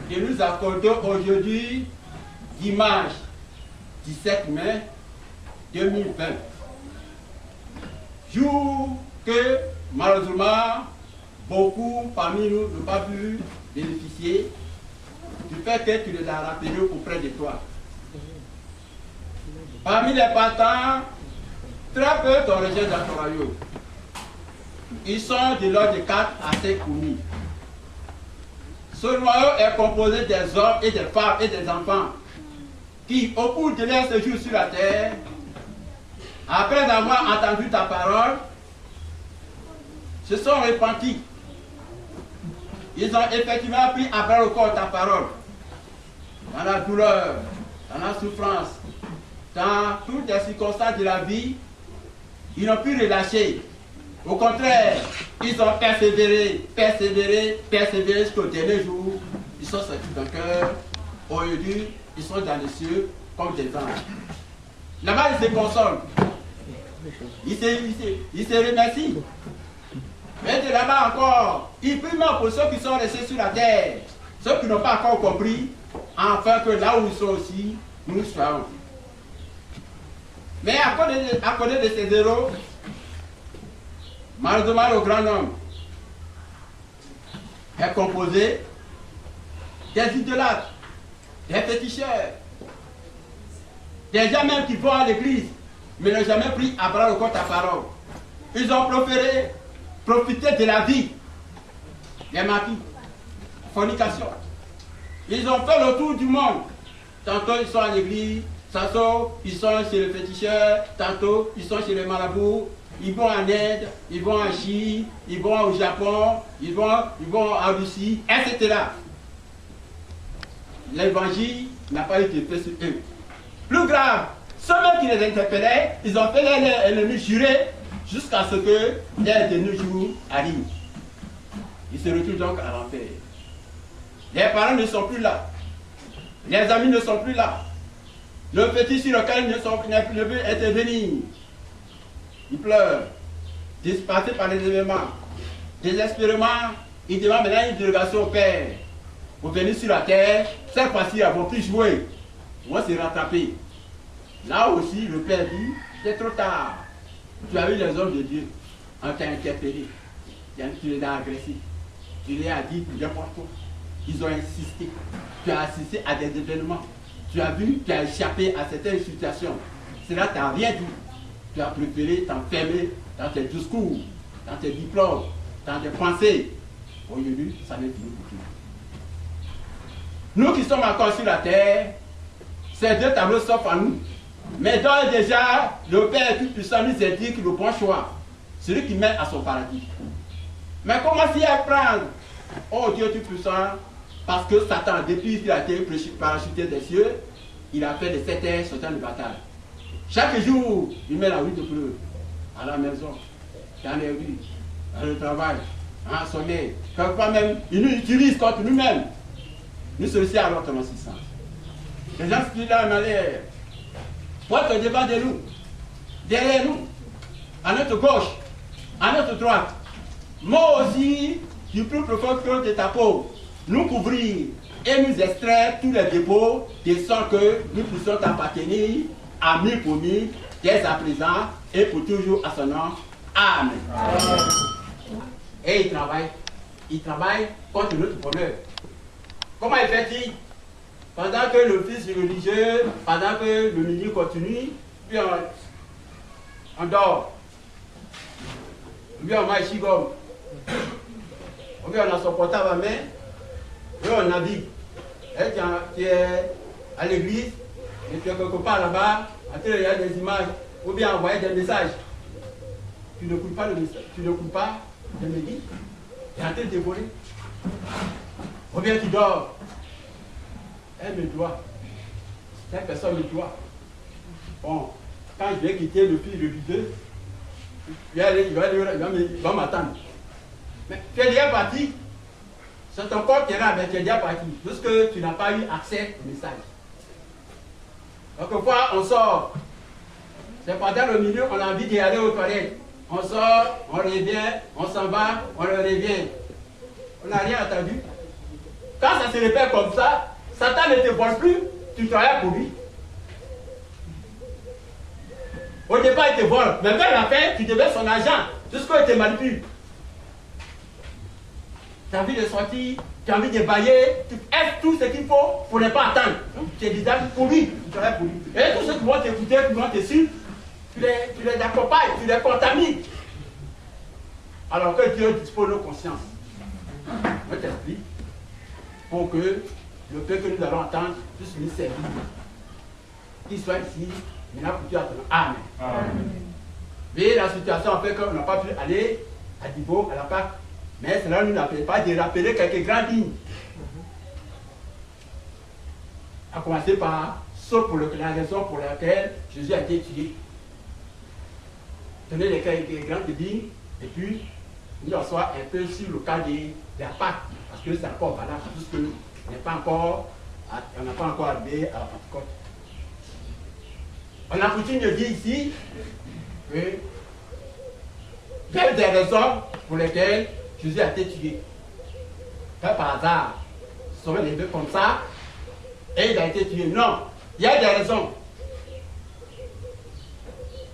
que nous accordons aujourd'hui, dimanche 17 mai 2020. Jour que, malheureusement, beaucoup parmi nous n'ont pas pu bénéficier du fait que tu les as rappelés auprès de toi. Parmi les partants, très peu sont rejoints dans ton royaume. Ils sont de l'ordre de 4 à 5 commis. Ce royaume est composé des hommes et des femmes et des enfants qui, au cours de leur séjour sur la terre, après avoir entendu ta parole, se sont repentis. Ils ont effectivement pris à bras le corps ta parole. Dans la douleur, dans la souffrance, dans toutes les circonstances de la vie, ils n'ont pu relâcher. Au contraire, ils ont persévéré jusqu'au dernier jour. Ils sont sortis d'un cœur. Aujourd'hui, ils sont dans les cieux comme des anges. Là-bas, ils se consolent. Ils se remercient. Mais de là-bas encore, ils prient pour ceux qui sont restés sur la terre, ceux qui n'ont pas encore compris, afin que là où ils sont aussi, nous soyons. Mais à côté de ces héros, malheureusement le grand homme est composé des idolâtres, des féticheurs, des gens même qui vont à l'église, mais n'ont jamais pris à bras le corps ta parole. Ils ont profité de la vie, les maquis, fornication. Ils ont fait le tour du monde. Tantôt ils sont à l'église, tantôt ils sont chez les féticheurs, tantôt ils sont chez les marabouts. Ils vont en Inde, ils vont en Chine, ils vont au Japon, ils vont en Russie, etc. L'évangile n'a pas été fait sur eux. Plus grave, ceux-mêmes qui les interpellaient, ils ont fait leur ennemi jurer jusqu'à ce que leur dernier jour arrive. Ils se retrouvent donc à l'enfer. Les parents ne sont plus là. Les amis ne sont plus là. Le petit sur lequel ne peut intervenir. Il pleure, dispersé par les événements. Désespérément, il demande maintenant une délégation au Père pour venir sur la terre. Cette fois-ci, ils vont plus jouer. Ils vont se rattraper. Là aussi, le Père dit, c'est trop tard. Tu as vu les hommes de Dieu, on t'a interpellé. Tu les as agressés. Tu les as dit n'importe quoi. Ils ont insisté. Tu as assisté à des événements. Tu as vu, tu as échappé à certaines situations. Cela t'a rien dit. Tu as préféré t'enfermer dans tes discours, dans tes diplômes, dans tes pensées. Aujourd'hui, ça n'est plus pour toi. Nous qui sommes encore sur la terre, ces deux tableaux s'offrent à nous. Mais donc déjà, le Père Tout-Puissant nous indique le bon choix, celui qui mène à son paradis. Mais comment s'y prendre? Oh Dieu Tout-Puissant, parce que Satan, depuis qu'il a été parachuté des cieux, il a fait de 7 heures son temps de bataille. Chaque jour, il met la rue de pleurs, à la maison, dans les rues, dans le travail, en sommeil. Quelquefois même, il nous utilise contre nous-mêmes. Nous sommes aussi à notre assistance. Les gens qui sont là en arrière, pour être devant de nous, derrière nous, à notre gauche, à notre droite. Moi aussi, du plus profond de ta peau, nous couvrir et nous extraire tous les dépôts de sang que nous puissions t'appartenir à 1000 pour 1000, dès à présent et pour toujours à son nom. Amen. Amen. Et il travaille contre notre bonheur. Comment il fait-il? Pendant que le fils religieux, pendant que le milieu continue, puis on dort. Puis on mange chigom. Puis on a son portable à main. Puis on navigue. Et tu es à l'église, et tu es quelque part là-bas, en train de regarder des images, ou bien envoyer des messages. Tu ne coules pas le message, tu ne coules pas le midi, tu es en train de dévorer. Ou bien tu dors. Elle me doit. Cette personne me doit. Bon, quand je vais quitter le fils religieux, il va m'attendre. Mais tu es déjà parti. C'est ton corps qui est là, mais tu es déjà parti. Puisque tu n'as pas eu accès au message. Quelquefois, on sort. C'est pendant le milieu, on a envie d'y aller aux toilettes. On sort, on revient, on s'en va, on revient. On n'a rien attendu. quand ça se répète comme ça, Satan ne te vole plus, tu travailles pour lui. Au départ, il te vole, mais vers la fin, tu devais son argent, jusqu'à il te manipule. Tu as envie de sortir, tu as envie de bailler, tu fais tout ce qu'il faut pour ne pas attendre. Tu es déjà pour lui, tu travailles pour lui. Et tous ceux qui vont t'écouter, qui vont te suivre, tu les accompagnes, tu les contamines. Alors que Dieu dispose nos consciences. Je t'explique pour que le peu que nous allons entendre puisse nous servir. Qu'il soit ici, maintenant pour Dieu attendre. Amen. Amen. Mais la situation a fait qu'on n'a pas pu aller à Divo, à la Pâque. Mais cela ne nous appelle pas de rappeler quelques grandes lignes. À commencer par ce pour la raison pour laquelle Jésus a été tué. Donner les grandes lignes et puis nous en soit un peu sur le cas de la Pâque, parce que c'est encore valable, puisque on n'a pas encore arrivé à la Pentecôte. On a coutume de dire ici que il y a des raisons pour lesquelles Jésus a été tué. Pas par hasard, il se sont levés comme ça et il a été tué. Non, il y a des raisons.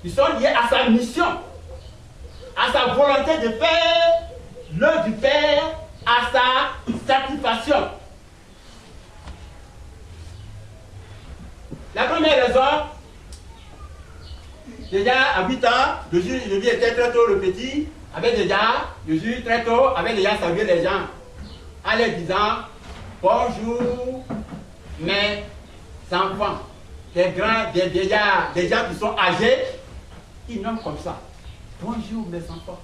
Ils sont liés à sa mission, à sa volonté de faire l'œuvre du Père, à sa satisfaction. La première raison, déjà à 8 ans, Jésus était très tôt le petit, Jésus très tôt avait déjà salué les gens en leur disant bonjour mes enfants, des grands, des vieillards, des gens qui sont âgés, ils nomment comme ça. Bonjour mes enfants.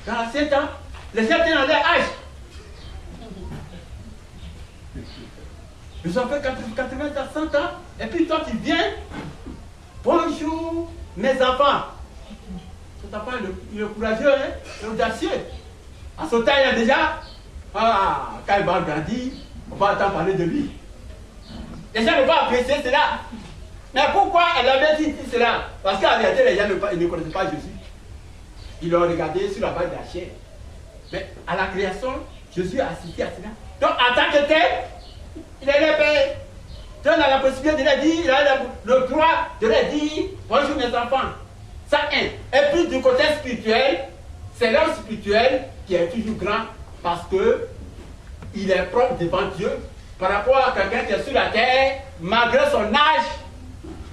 Dans l'ancien temps, les gens étaient dans leur âge. Ils ont fait 80 ans, 100 ans, et puis toi tu viens, bonjour mes enfants. Cet enfant, il est courageux, hein, il est audacieux. En ce temps, il y a déjà, quand il va grandir, on va entendre parler de lui. Les gens ne vont apprécier cela. Mais pourquoi elle avait dit cela? Parce qu'en réalité, les gens ne connaissaient pas Jésus. Ils l'ont regardé sur la base de la chair. Mais à la création, Jésus a assisté à cela. Donc, en tant que tel, il est le Père. Donc, on a la possibilité de leur dire, il a le droit de leur dire bonjour mes enfants. Ça, un. Et puis, du côté spirituel, c'est l'homme spirituel qui est toujours grand parce qu'il est propre devant Dieu. Par rapport à quelqu'un qui est sur la terre, malgré son âge,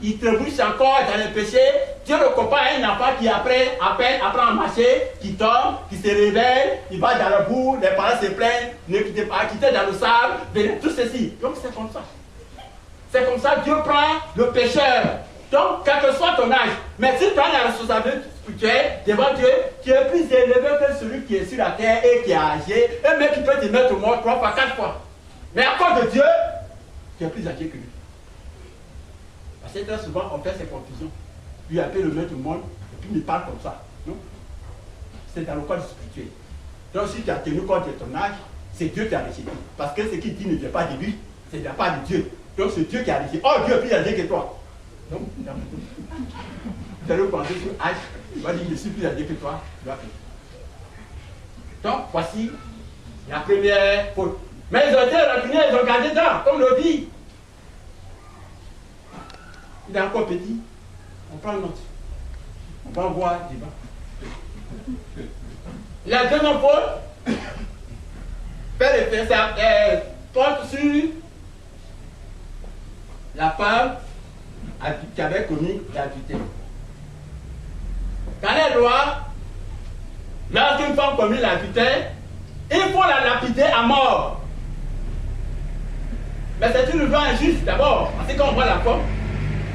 il trébuche encore dans le péché. Dieu le compare à un enfant qui apprend à marcher, qui tombe, qui se réveille, il va dans le bout, les parents se plaignent, ne quittez pas, quittez dans le sable, tout ceci. Donc c'est comme ça. C'est comme ça que Dieu prend le pécheur. Donc, quel que soit ton âge, mais si tu prends la responsabilité spirituelle devant Dieu, tu es plus élevé que celui qui est sur la terre et qui est âgé, un mec qui peut te mettre au monde 3 fois, 4 fois. Mais à cause de Dieu, tu es plus âgé que lui. Parce que très souvent, on fait ces confusions. Lui appelle le maître du monde, et puis il parle comme ça. C'est dans le cadre spirituel. Donc si tu as tenu compte de ton âge, c'est Dieu qui a décidé. Parce que ce qu'il dit ne vient pas de lui, c'est de la part de Dieu. Donc c'est Dieu qui a décidé. Oh, Dieu est plus âgé que toi. Donc, tu allais penser sur âge, il va dire je suis plus âgé que toi, tu dois faire. Donc voici la première faute. Mais ils ont été rancuniers, ils ont gardé ça, comme le dit. Il est encore petit, on prend note. On va voir débat. La deuxième faute, porte sur la femme qui avait commis l'adultère. Dans les lois, lorsqu'une femme commet l'adultère, il faut la lapider à mort. Mais c'est une loi injuste d'abord, parce que quand on voit la femme,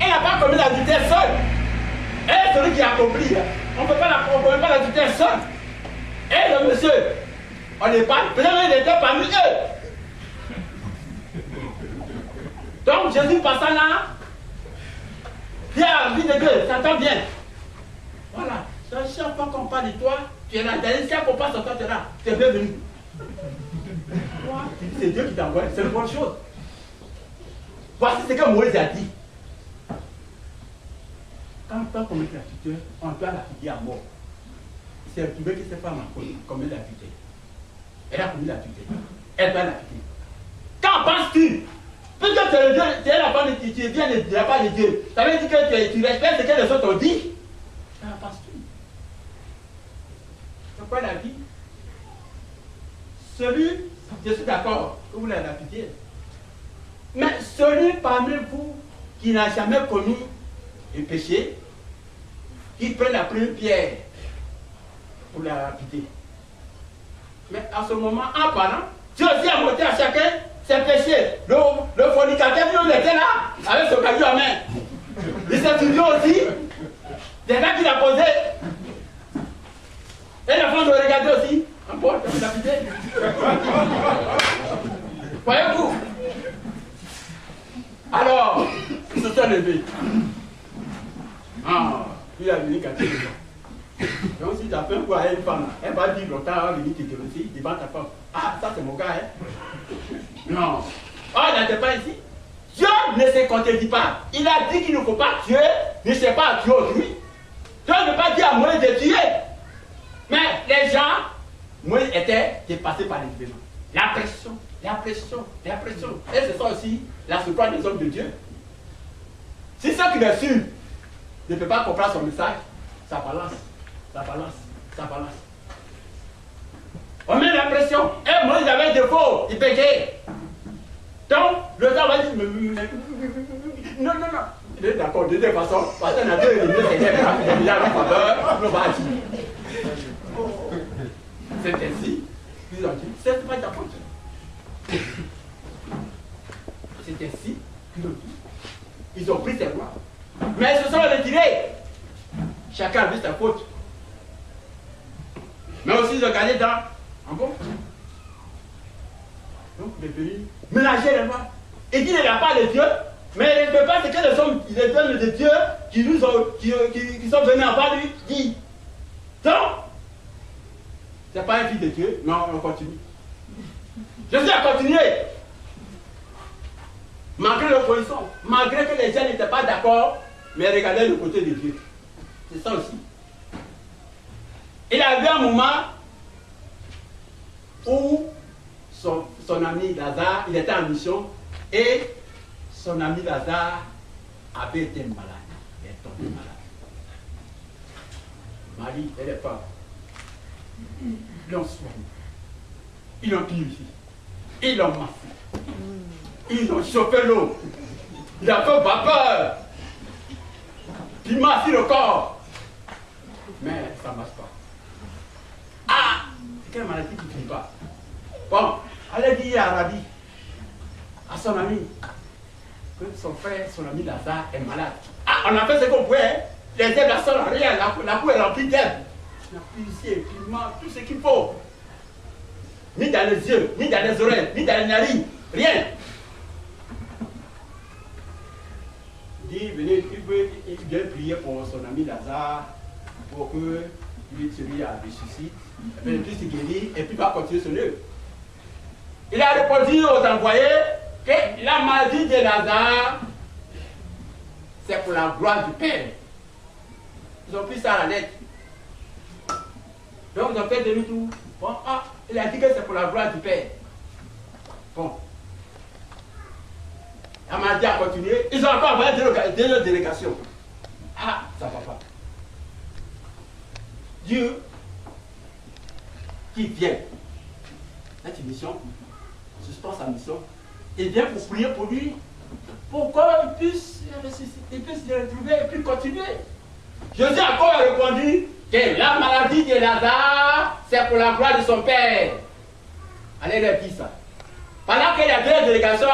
elle n'a pas commis l'adultère seule. Elle est celui qui a accompli. On ne peut pas l'adultère seule. Et le monsieur, on n'est pas plein d'être parmi eux. Donc Jésus passant là, viens à la vie de Dieu, ça t'entend bien. Voilà. Chaque fois qu'on parle de toi, tu es là. Chaque fois qu'on passe sur toi, tu es là. Tu es bienvenu. C'est Dieu qui t'envoie, c'est une bonne chose. Voici ce que Moïse a dit. Quand on commet l'adultère, on doit la lapider à mort. C'est trouvé que cette femme a commis l'adultère. Elle a commis la tuer. Elle va la tuer. Qu'en penses-tu? Puisque tu es le Dieu, tu es la part de Dieu, tu viens de la part de Dieu. Ça veut dire que tu respectes ce que les autres ont dit. Qu'en penses-tu? C'est quoi la vie? Celui, je suis d'accord, que vous l'avez la pitié. Mais celui parmi vous qui n'a jamais commis le péché, qui prend la première pierre pour la pitié. Mais à ce moment, en parlant, Dieu aussi a montré à chacun ses péchés. Le fornicateur, il était là, avec son caillou en main. Il s'est suivi aussi. Des gars qui l'a posé. Et la femme de regarder aussi. En porte, la pitié. Voyez-vous? Alors, ils se sont levés. Ah, il a venu cacher les gens. Donc si tu as fait un coup à une femme, elle va dire longtemps, elle va venir te aussi devant ta femme. Ah, ça c'est mon gars, hein? Non. Oh, il n'était pas ici. Dieu ne se contredit pas. Il a dit qu'il ne faut pas tuer, ne sait pas tuer autrui. Dieu ne veut pas dire à Moïse de tuer. Mais les gens, Moïse était dépassé par les événements. La pression, la pression, la pression. Et c'est ça aussi la souffrance des hommes de Dieu. Si ceux qui le suivent ne peuvent pas comprendre son message, ça balance, ça balance, ça balance. On met la pression. Et Moïse avait des défauts, il péchait. Donc, le temps va dire, non, non, non. Il est d'accord, de toute façon, parce qu'on a deux ennemis, c'est déjà la faveur, on va dire. C'est ainsi qu'ils ont dit, c'est pas ta faute. C'est ainsi qu'ils ont dit. Ils ont pris ses lois. Mais ils se sont retirés. Chacun a vu sa faute. Mais aussi ils ont gagné dans en bon. Donc les pays mélanger les lois. Et dit ne l'a pas de Dieu, mais il ne peut pas ce que les hommes, les hommes de Dieu qui nous ont, qui sont venus avant lui, dit. Donc, c'est pas un fils de Dieu, non, on continue. Jésus a continué. Malgré l'opposition, malgré que les gens n'étaient pas d'accord, mais regardaient le côté de Dieu. C'est ça aussi. Il a eu un moment où son ami Lazare, il était en mission, et son ami Lazare avait été malade. Il est tombé malade. Marie et les femmes, ils l'ont soigné. Ils l'ont purifié. Ils l'ont massé. Ils ont chauffé l'eau. Il a fait vapeur. Il masse le corps. Mais ça ne marche pas. Ah! C'est quelle maladie qui ne finit pas. Bon, allez dire à Rabbi, à son ami, que son frère, son ami Lazare est malade. Ah, on a fait ce qu'on pouvait. Les herbes, la sol, rien. La cour est remplie d'herbes. On a purifié, tout ce qu'il faut. Ni dans les yeux, ni dans les oreilles, ni dans les narines. Rien. Il dit, venez, il vient prier pour son ami Lazare, pour que celui a ressuscité, et puis se guérit, et puis va continuer son œuvre. Il a répondu aux envoyés que la maladie de Lazare, c'est pour la gloire du Père. Ils ont pris ça à la lettre. Donc ils ont fait demi-tour. Bon, ah, il a dit que c'est pour la gloire du Père. Bon. La maladie a continué. Ils ont encore envoyé deux délégations. Ah, ça ne va pas. Dieu qui vient, cette mission, suspend sa mission, il vient pour prier pour lui, pour qu'il puisse ressusciter, il puisse se retrouver et puis continuer. Jésus a encore répondu que la maladie de Lazare, c'est pour la gloire de son Père. Allez leur dire ça. Pendant qu'il y a deux délégations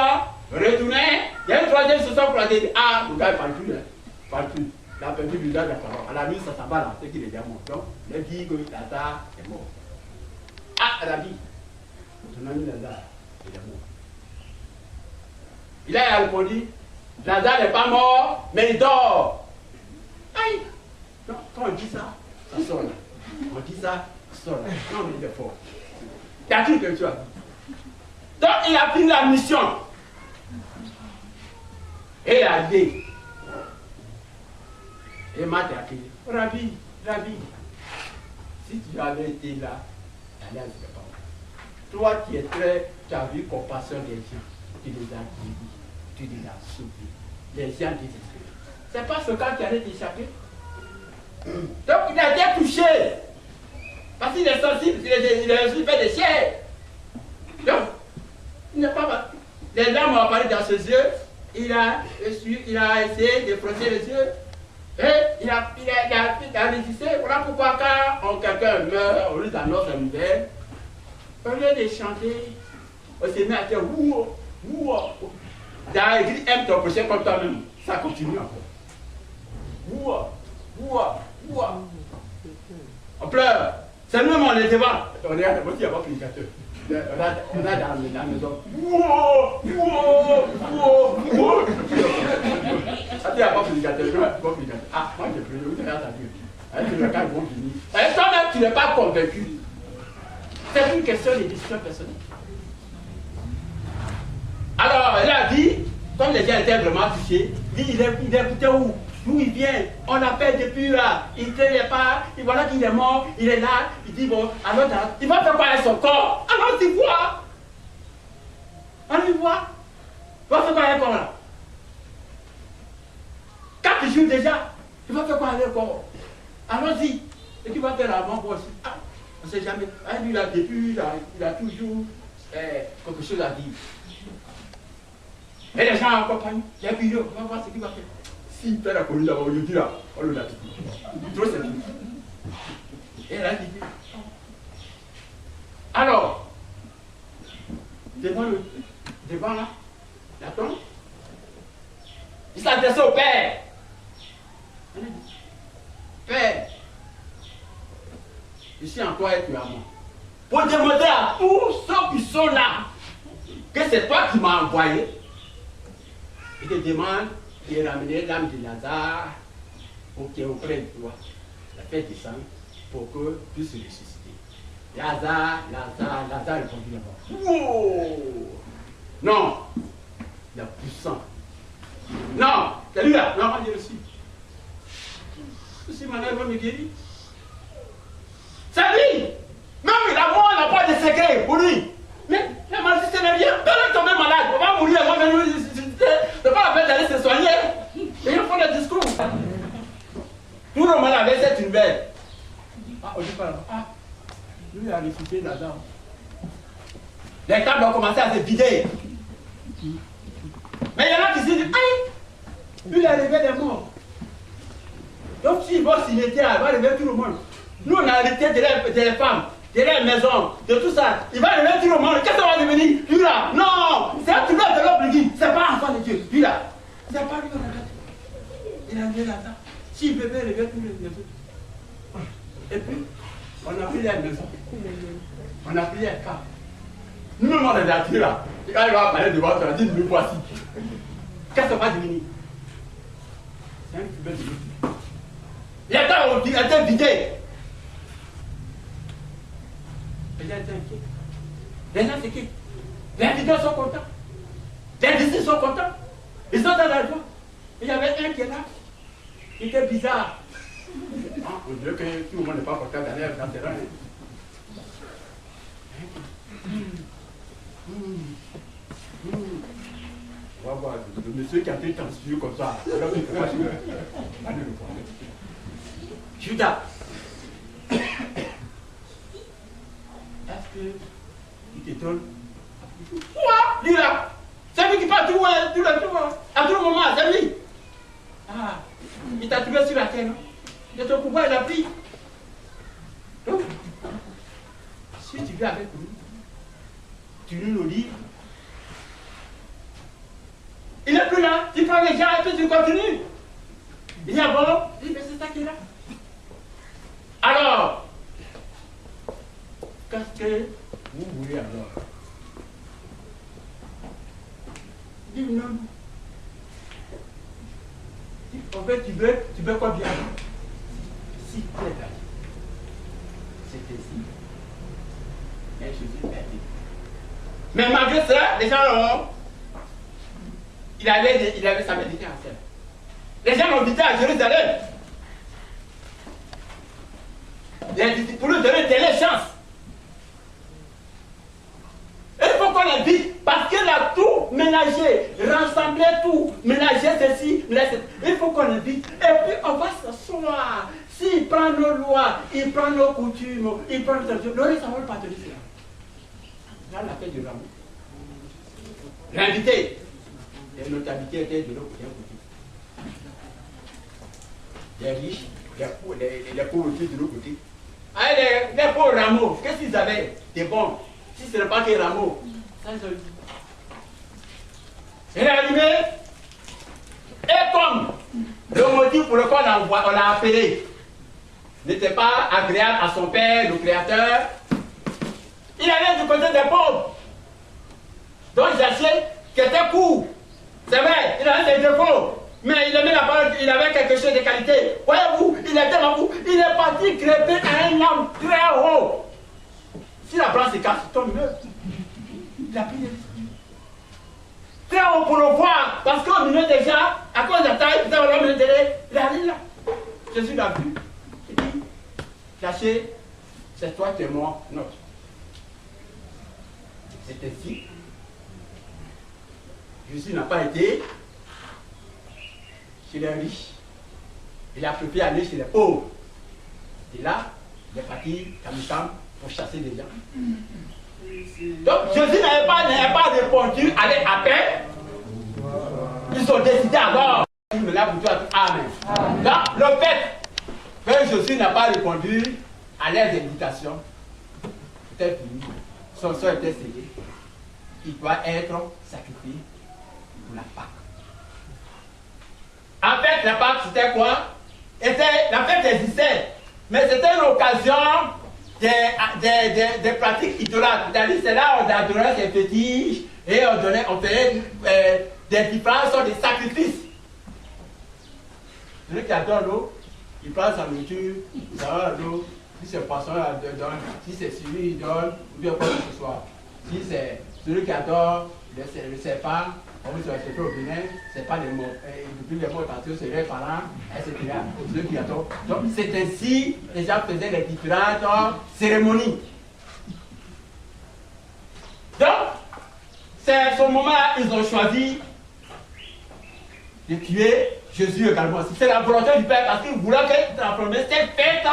retournées, il y a une troisième session pour la dire, ah, le gars ne parle plus, hein, parle plus. Il a perdu l'usage de la parole. À la nuit, ça s'en va là, c'est qu'il est déjà mort. Donc, il a dit que Lazare est mort. Ah, Rabbi, ton ami Lazare, il est mort. Il a répondu, Lazare n'est pas mort, mais il dort. Aïe! Donc, quand on dit ça, ça sort là. On dit ça, ça sort là. Non, mais il est fort. T'as cru que tu as dit. Donc, il a fini la mission. Et il a dit, et m'a dit, Rabbi, si tu avais été là, l'alliance ne serait pas. toi qui es très, tu as vu compassion des gens, tu les as guéris, tu les as sauvés. Les gens désespérés. C'est pas ce cas qui allait t'échapper. Donc il a été touché. Parce qu'il est sensible, il a aussi fait des chairs. Donc, il n'est pas mal. Les larmes ont apparu dans ses yeux. Il a essayé de frotter les yeux. Et il a résisté. Voilà pourquoi quand quelqu'un meurt, au lieu d'annoncer la nouvelle, au lieu de chanter, on se met à dire ouah, ouah. Dans l'église, aime ton prochain comme toi-même. Ça continue encore. Ouah, ouah, ouah. On pleure. C'est nous-mêmes, on est devant. On est à il y a pas prédicateur. On a dans la maison. Ouah, ouah, ouah, ouah. Il n'y a pas prédicateur. Ah, moi j'ai prié, vous avez entendu. Le cas vont venir. Et toi-même, tu n'es pas convaincu. C'est une question de décision personnelle. Alors, il a dit, comme les gens étaient vraiment touchés, il écoutait où? D'où il vient? On l'appelle depuis là. Il ne connaît pas. Et voilà qu'il est mort. Il est là. Il dit bon, alors il va faire quoi avec son corps? Alors tu vois. On y voit. Il va faire quoi avec le corps là? 4 jours déjà. Il va faire quoi avec le corps? Allons-y. Et tu vas faire avant pour aussi. Ah, on ne sait jamais. Ah, lui là, depuis, il a toujours quelque chose à dire. Et les gens accompagnent. Il y a plus on va voir ce qu'il va faire. S'il fait la commune d'abord, il dit là, on le l'a dit. Trop c'est tout. Et elle a dit. Alors, devant là, la tombe, il s'adressait au Père. Elle a dit, Père, je suis en toi et tu es à moi. Pour demander à tous ceux qui sont là que c'est toi qui m'as envoyé. Il te demande de ramener l'âme de Lazare qui est auprès de toi. La fait descendre pour que puisse se ressusciter. Lazare est conduit là-bas. Wow! Non! Il est puissant. Non! C'est lui là! Non, moi je le suis. Si ma mère va me guérir. C'est lui! Même la mort n'a pas de secret pour lui. Mais la maladie, c'est rien. Quand on est tomber malade, on va mourir, on va venir. C'est pas la peine d'aller se soigner. Et il faut le discours. Tout le monde avait cette nouvelle. Ah, on dit pas là. Ah, lui il a ressuscité là-dedans. Les câbles ont commencé à se vider. Mais il y en a qui se disent, aïe, lui il a levé des morts. Donc s'il va s'il était là, il va lever tout le monde. Nous on a hérité de les femmes, de les maisons, de tout ça. Il va lever tout le monde. Qu'est-ce que ça va devenir? Lui là, non, c'est un tourneur de l'homme qui dit, c'est pas enfant de Dieu. Lui là, c'est pas lui qu'on a gâté. Il a levé là-dedans. S'il peut lever tous les maisons. Et puis, on a pris les maisons. On a pris les cas. Nous-mêmes on est attirés là. Et quand il va parler devant toi, il dit, nous voici. Qu'est-ce que ça va devenir? C'est un petit peu de vie. Les gars ont été vidés. Les gens étaient inquiets. Les gens s'inquiètent. Les invités sont contents. Les disciples sont contents. Ils sont dans la joie. Il y avait un qui est là. Il était bizarre. On dirait que tout le monde n'est pas content d'aller dans le terrain. On va voir le monsieur qui a fait tension comme ça. Alors il ne peut pas jouer. Allez le voir. Judas. Est-ce qu'il te donne? Quoi? Lui là. C'est lui qui parle tout, à tout le moment, c'est lui. Ah, il t'a trouvé sur la terre, non? De ton pouvoir, il a pris. Donc, si tu viens avec nous, tu nous le dis. Il n'est plus là. Tu prends les gens et puis tu continues. Il dit, ah bon? Il dit, mais c'est ça qui est là. Alors, qu'est-ce que vous voulez alors? Il dit, non. En fait, tu veux quoi bien? Si tu es là, c'était si. Mais Jésus l'a dit. Mais malgré cela, les gens l'ont. Il avait sa méditation. Les gens l'ont invité à Jérusalem. Pour lui donner des chances. faut qu'on l'invite parce qu'il a tout mélangé, rassemblé tout, mélangé ceci, mélangé ceci. Il faut qu'on l'invite. Et puis on va s'asseoir. S'il prend nos lois, il prend nos coutumes, il prend nos traditions, le reste, ça va pas te dire. Là, la fête du Rameau. L'invité. Et notre invité était de l'autre côté. Les riches, les pauvres étaient de l'autre côté. Ah, les pauvres rameaux, qu'est-ce qu'ils avaient? Des bombes. Si ce n'est pas que rameaux, ça ils ont dit. Il est allumé. Et comme le motif pour lequel on l'a appelé n'était pas agréable à son père, le créateur, il allait du côté des pauvres. Donc Zachier, qui était court, c'est vrai, il avait des défauts. Mais il aimait la parole, il avait quelque chose de qualité. Voyez-vous, il était là, il est parti grimper à un arbre très haut. Si la branche se casse, il tombe meurt. Il a pris des risques. Très haut pour le voir, parce qu'au milieu déjà, à cause de la taille, il arrive là. Jésus l'a vu. Il dit, Zachier, c'est toi qui es mort, non. C'est ainsi. Jésus n'a pas été chez les riches. Il a préféré aller chez les pauvres. Et là, il est parti comme femme pour chasser les gens. Donc Jésus n'avait pas répondu, allez à paix. Ils ont décidé alors. Amen. Donc le fait que Jésus n'a pas répondu à leurs invitations, c'était fini. Son sang était scellé. Il doit être sacrifié pour la Pâque. En fait, la Pâque, c'était quoi? La fête existait, mais c'était une occasion des pratiques idolâtres. C'est-à-dire, c'est là où on adorait ses fétiches et on faisait des différences sortes de sacrifices. Celui qui adore l'eau, il prend sa nourriture, il donne l'eau. Si c'est poisson, il donne. Si c'est celui, il donne, ou bien quoi que ce soit. Si c'est celui qui adore le serpent, on se fait au Bénin, c'est pas les mots. Depuis les mots partout, c'est les parents, etc. Celui qui adore. Donc c'est ainsi que les gens faisaient les différentes cérémonies. Donc, c'est ce moment-là ils ont choisi de tuer Jésus également. C'est la volonté du Père parce qu'il voulait que la promesse soit faite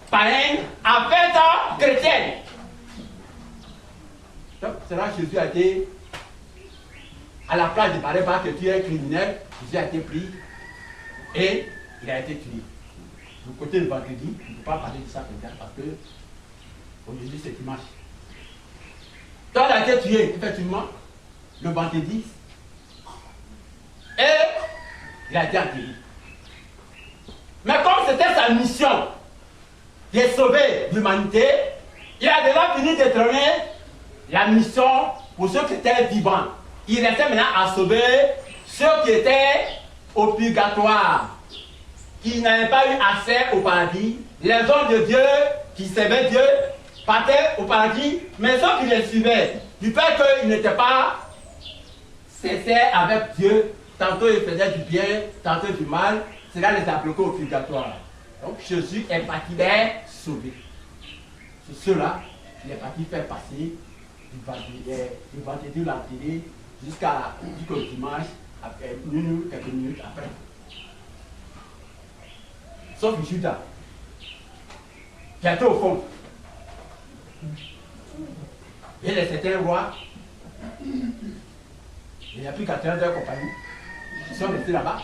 païenne à fête chrétienne. Donc, c'est là que Jésus a été à la place de parler par que tu es criminel. Jésus a été pris et il a été tué. Du côté du vendredi, on ne peut pas parler de ça parce que aujourd'hui c'est dimanche. Donc, il a été tué, effectivement, le vendredi. Et il a été enterré. Mais comme c'était sa mission de sauver l'humanité, il a déjà fini de donner la mission pour ceux qui étaient vivants. Il restait maintenant à sauver ceux qui étaient au purgatoire, qui n'avaient pas eu accès au paradis. Les hommes de Dieu qui servaient Dieu partaient au paradis, mais ceux qui les suivaient, du fait qu'ils n'étaient pas sincères avec Dieu, tantôt ils faisaient du bien, tantôt du mal, cela les a bloqués au purgatoire. Donc Jésus est parti les sauver. C'est cela qu'il est parti faire passer du vendredi l'enterré jusqu'au dimanche, après quelques minutes après. Sauf Judas, qui était au fond. Et les certains rois, il n'y a plus qu'à 13 heures compagnie. Ils sont restés là-bas.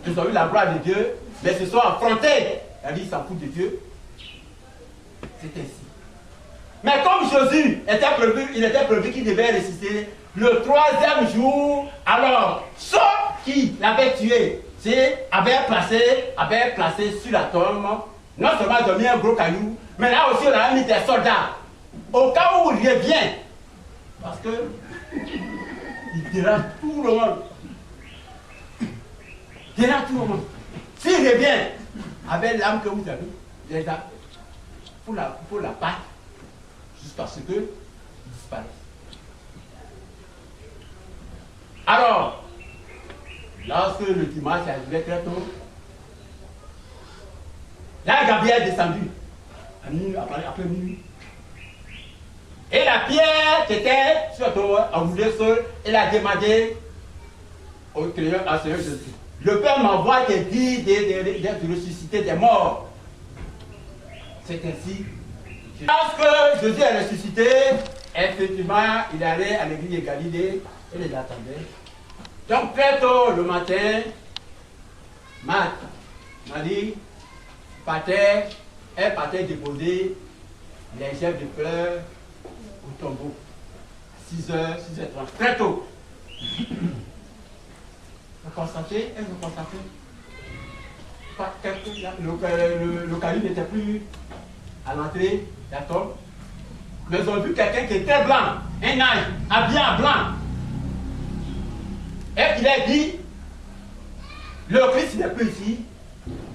Ils ont eu la gloire de Dieu, mais se sont affrontés. C'est-à-dire, ils s'en foutent de Dieu. C'est ainsi. Mais comme Jésus était prévu, il était prévu qu'il devait ressusciter le troisième jour, alors ceux qui l'avaient tué avaient placé sur la tombe, non seulement ils ont mis un gros caillou, mais là aussi on a mis des soldats. Au cas où il revient, parce que il dérange tout le monde. Il dérange tout le monde. S'il revient avec l'âme que vous avez, déjà, pour la battre, jusqu'à ce qu'il disparaisse. Alors, lorsque le dimanche est arrivé très tôt, là Gabriel est descendu, après minuit. Et la pierre qui était surtout en le sol, elle a demandé au Seigneur Jésus. Le Père m'envoie te dire de ressusciter des morts. C'est ainsi. Lorsque Jésus est ressuscité, effectivement, il allait à l'église de Galilée et les attendait. Donc très tôt le matin, Marthe, Marie, elle partait déposer les chefs de fleurs au tombeau. 6h, 6h30, très tôt. Vous constatez, le calife n'était plus à l'entrée, d'accord? Mais ils ont vu quelqu'un qui était blanc, un ange, habillé en blanc. Et il a dit, le Christ n'est plus ici,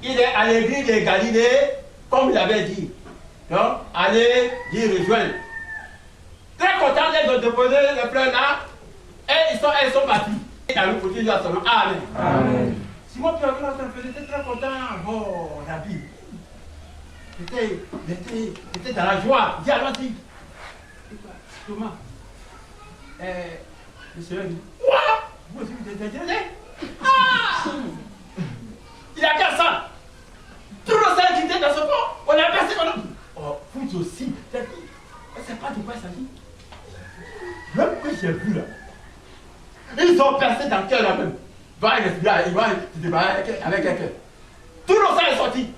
il est à l'église de Galilée, comme il avait dit. Donc, allez y rejoindre. Très content de déposer les fleurs là, et ils sont partis. Dans le côté de la salon. Amen. Amen. Simon Pierre était très content. Oh, Rabbi. Il était dans la joie. Dis alors, dis. Thomas. Le Seigneur dit, quoi? Vous aussi, vous êtes intéressé? Ah! Il a qu'à ça. Tout le sang qui était dans son corps, on a percé comme ça. Oh, vous aussi. C'est pas de quoi ça dit. Même que j'ai vu là. Ils ont percé dans le cœur là-même. Va respirer, il va se débarrasser avec quelqu'un. Tout le sang est sorti.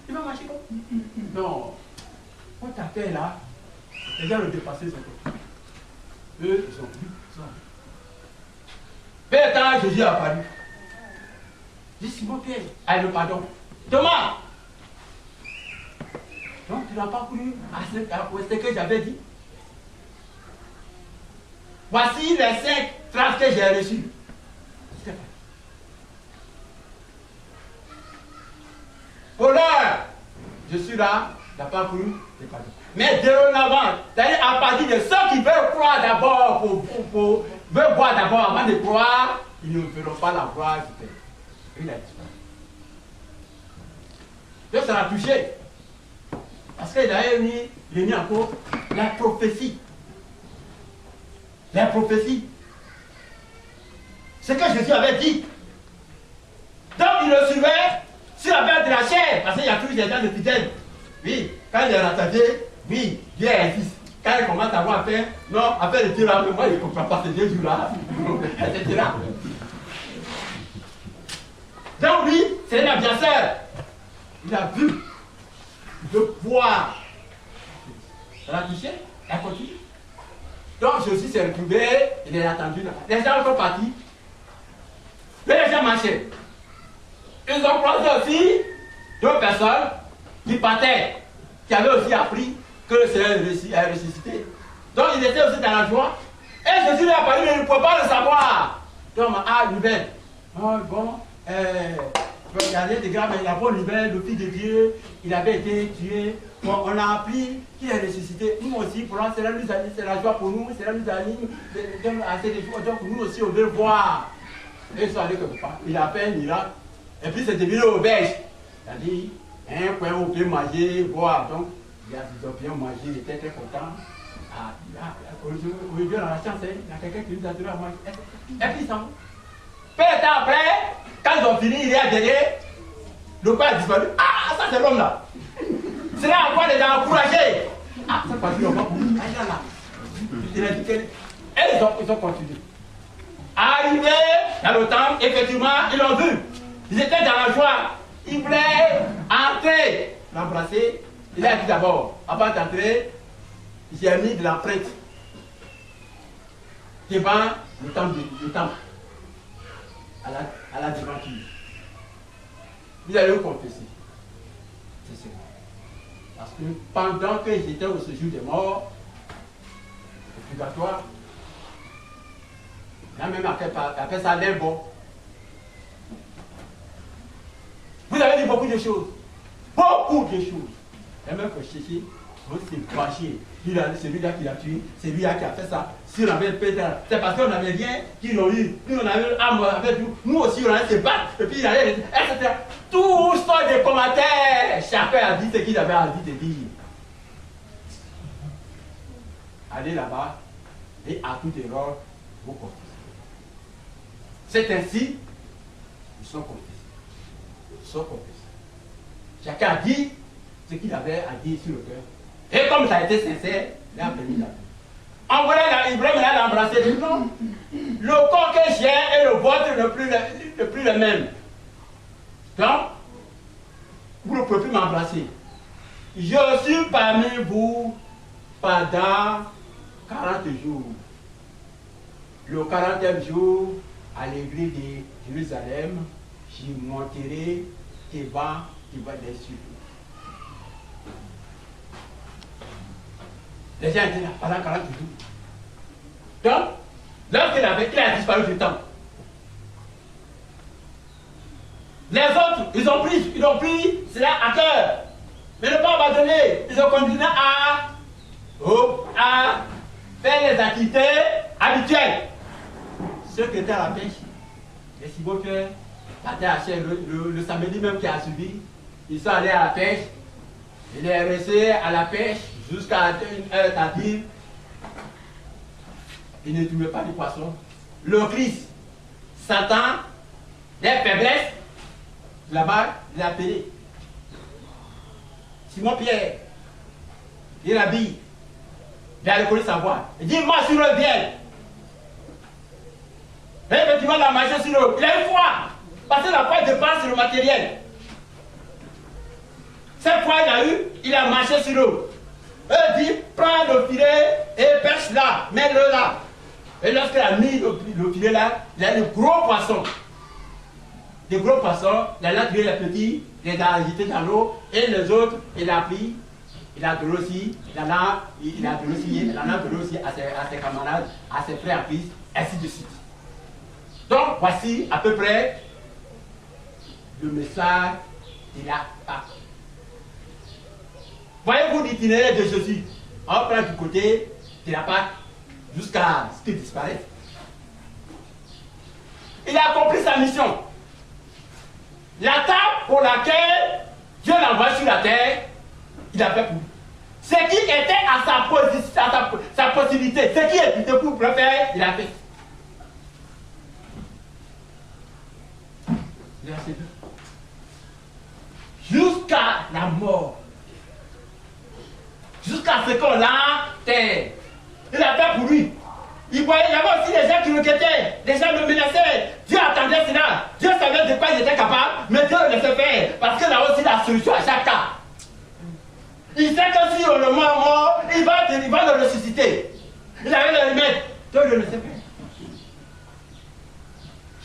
Il va marcher comme non. Quand ta cœur là, les gens le dépassaient son corps. Eux, ils ont vu. Mais quand Jésus a apparu, dit Simon Pierre, aïe le pardon. Thomas! Donc tu n'as pas cru à ce que j'avais dit. Voici les 5 traces que j'ai reçues. Pour l'heure, je suis là, il n'a pas cru, c'est pas. Mais dorénavant, c'est-à-dire à partir de ceux qui veulent croire d'abord, veulent croire d'abord avant de croire, ils ne verront pas la gloire du Père. Il a disparu. Dieu ça l'a touché. Parce qu'il a mis encore la prophétie. La prophétie. Ce que Jésus avait dit. Donc il le suivait sur la base de la chair. Parce qu'il y a toujours des gens de fidèles. Oui, quand il est rattaché, oui, Dieu existe. Quand il commence à avoir affaire, non, affaire de Dieu là, mais moi il ne comprend pas ces 2 jours-là. Etc. Donc lui, c'est un adversaire. Il a vu. Il veut voir. Ça l'a touché, il a continué. Donc Jésus s'est retrouvé, il est attendu là. Les gens sont partis. Mais les gens marchaient. Ils ont croisé aussi 2 personnes qui partaient, qui avaient aussi appris que le Seigneur est ressuscité. Donc ils étaient aussi dans la joie. Et Jésus lui a parlé, mais il ne pouvait pas le savoir. Donc, nouvelle. Oh, bon, regardez des gars, mais la bonne nouvelle, le Fils de Dieu, il avait été tué. Bon, on a appris qu'il est ressuscité. Nous aussi, pour nous, c'est la joie pour nous, cela nous anime assez de jours. Donc nous aussi, on veut voir. Et ils sont allés comme ça. Il a fait un miracle. Et puis c'est devenu auberge. C'est-à-dire, un coin où on peut manger, boire. Donc, ils ont bien mangé, ils étaient très contents. Aujourd'hui, dans la chance, il y a quelqu'un qui nous a donné à manger. Et puis ils s'en vont. Peu de temps après, quand ils ont fini, il est derrière. Le père a disparu. Ah, ça c'est l'homme là. C'est là encore les gens encouragés. Ah, c'est pas l'homme. Ah, là. Et ils ont continué. Arrivé dans le temple, effectivement, ils l'ont vu. Ils étaient dans la joie. Ils voulaient entrer, l'embrasser. Il a dit d'abord, avant d'entrer, j'ai mis de l'empreinte devant le temple, à la devanture. Vous allez vous confesser. C'est ça. Parce que pendant que j'étais au séjour des morts, au purgatoire, il y a même appelé ça l'imbo. Vous avez dit beaucoup de choses. Beaucoup de choses. Et même que Chéché, c'est fâché. C'est lui-là qui l'a tué, c'est lui-là qui a fait ça. Si on avait pété, c'est parce qu'on n'avait rien qu'ils l'ont eu. Nous, on avait l'arme avec nous. Nous aussi, on allait se battre. Et puis, il allait, etc. Tout ça des commentaires. Chacun a dit ce qu'il avait à dire de dire. allez là-bas et à toute erreur, vous confessez. C'est ainsi, ils sont confessés. Ils sont confessés. Chacun a dit ce qu'il avait à dire sur le cœur. Et comme ça a été sincère, il a permis la vie. En voilà, Ibrahim l'a embrassé. Il dit non, le corps que j'ai et le vôtre ne plus le même. Donc, vous ne pouvez plus m'embrasser. Je suis parmi vous pendant 40 jours. Le 40e jour, à l'église de Jérusalem, j'y monterai devant des cieux. Les gens étaient là pendant 40 jours. Donc, lorsqu'il a disparu du temps. Les autres, ils ont pris cela à cœur. Mais ne pas abandonner. Ils ont continué à faire les activités habituelles. Ceux qui étaient à la pêche, les ciboteurs, le samedi même qui a suivi, ils sont allés à la pêche. Il est resté à la pêche jusqu'à une heure tardive. Il ne trouvait pas de poisson. Le Christ, Satan, les faiblesses, là-bas, il a appelé. Simon Pierre, il habille. Il a reconnu sa voix. Il dit, marche sur le bien. Et effectivement, il a marché sur l'eau. Il a une foi. Parce que la foi dépasse le matériel. Cette fois, il a marché sur l'eau. Il dit, prends le filet et pêche là, mets-le là. Et lorsqu'il a mis le filet là, il a de gros poissons. Des gros poissons, il a tiré les petits, il a agité dans l'eau, et les autres, il a pris, il a donné aussi, il en a donné aussi à ses camarades, à ses frères en Christ, ainsi de suite. Donc, voici à peu près le message de la Pâque. Voyez-vous l'itinéraire de Jésus. On prend du côté de la Pâque jusqu'à ce qu'il disparaisse. Il a accompli sa mission. La table pour laquelle Dieu l'envoie sur la terre, il a fait pour lui. Ce qui était à sa possibilité, ce qui était pour le faire, il a fait. Il a fait. Jusqu'à la mort. Jusqu'à ce qu'on l'enterre. Il a fait pour lui. Il voyait, il y avait aussi des gens qui le quittaient, des gens le menaçaient. Dieu attendait cela. Dieu savait de quoi il était capable, mais Dieu le laissait faire. Parce qu'il a aussi la solution à chaque cas. Il sait que si on le mort, il va le ressusciter. Il avait le remède. Dieu le laissait faire.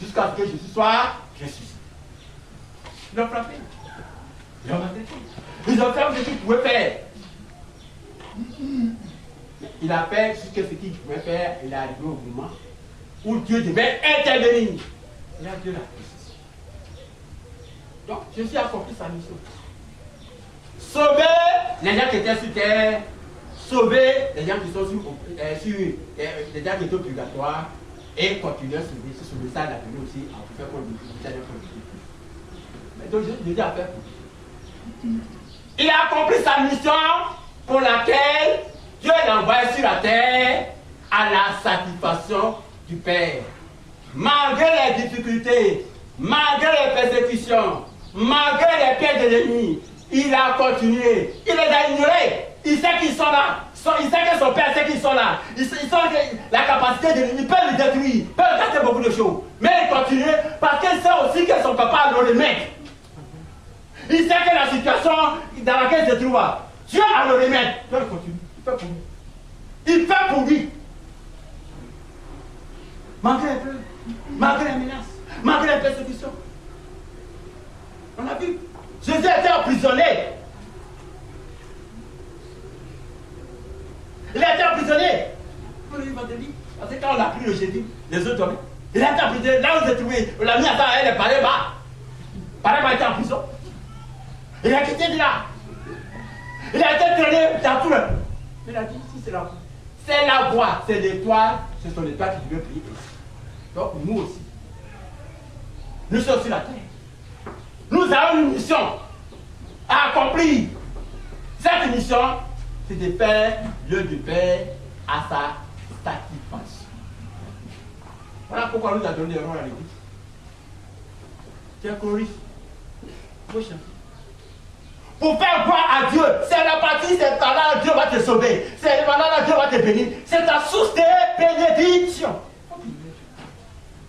Jusqu'à ce que Jésus soit ressuscité. Ils l'ont frappé. Ils l'ont maltraité. Ils ont fait ce qu'ils pouvaient faire. Il a fait jusqu'à ce qu'il pouvait faire, il est arrivé au moment où Dieu devait intervenir. Et là, Dieu l'a fait. Donc, Jésus a accompli sa mission. Sauver les gens qui étaient sur terre, sauver les gens qui sont les gens qui étaient au purgatoire, et continuer à sauver. Ce message a donné aussi à faire pour le mais donc, Jésus a fait. Il a accompli sa mission pour laquelle Dieu l'a envoyé sur la terre à la satisfaction du Père. Malgré les difficultés, malgré les persécutions, malgré les pieds de l'ennemi, il a continué. Il les a ignorés. Il sait qu'ils sont là. Il sait que son Père sait qu'ils sont là. Il sait que la capacité de l'ennemi peut le détruire, peut casser beaucoup de choses. Mais il continue parce qu'il sait aussi que son papa le remet. Il sait que la situation dans laquelle il se trouve, Dieu a le remède. Dieu continue. Il fait pour lui. Il fait pour lui. Malgré les peurs, malgré les menaces, malgré les persécutions. On a vu. Jésus était emprisonné. Il a été emprisonné. Parce que quand on a pris le Jésus, les autres dormaient. Il a été emprisonné. Là où il s'est trouvé, on l'a mis à ça, elle est parée bas. Parée bas était en prison. Il a quitté de là. Il a été traîné dans tout le. Il a dit, si c'est la voie. C'est la voie, c'est l'étoile, ce sont les étoiles qui devaient prier. Donc nous aussi. Nous sommes sur la terre. Nous avons une mission à accomplir. Cette mission, c'est de faire l'œuvre du Père à sa satisfaction. Voilà pourquoi on nous a donné des rôles à l'église. Tu es choriste. Faut chanter. Pour faire croire à Dieu, c'est la partie, c'est par là Dieu va te sauver. C'est par là Dieu va te bénir. C'est ta source de bénédiction.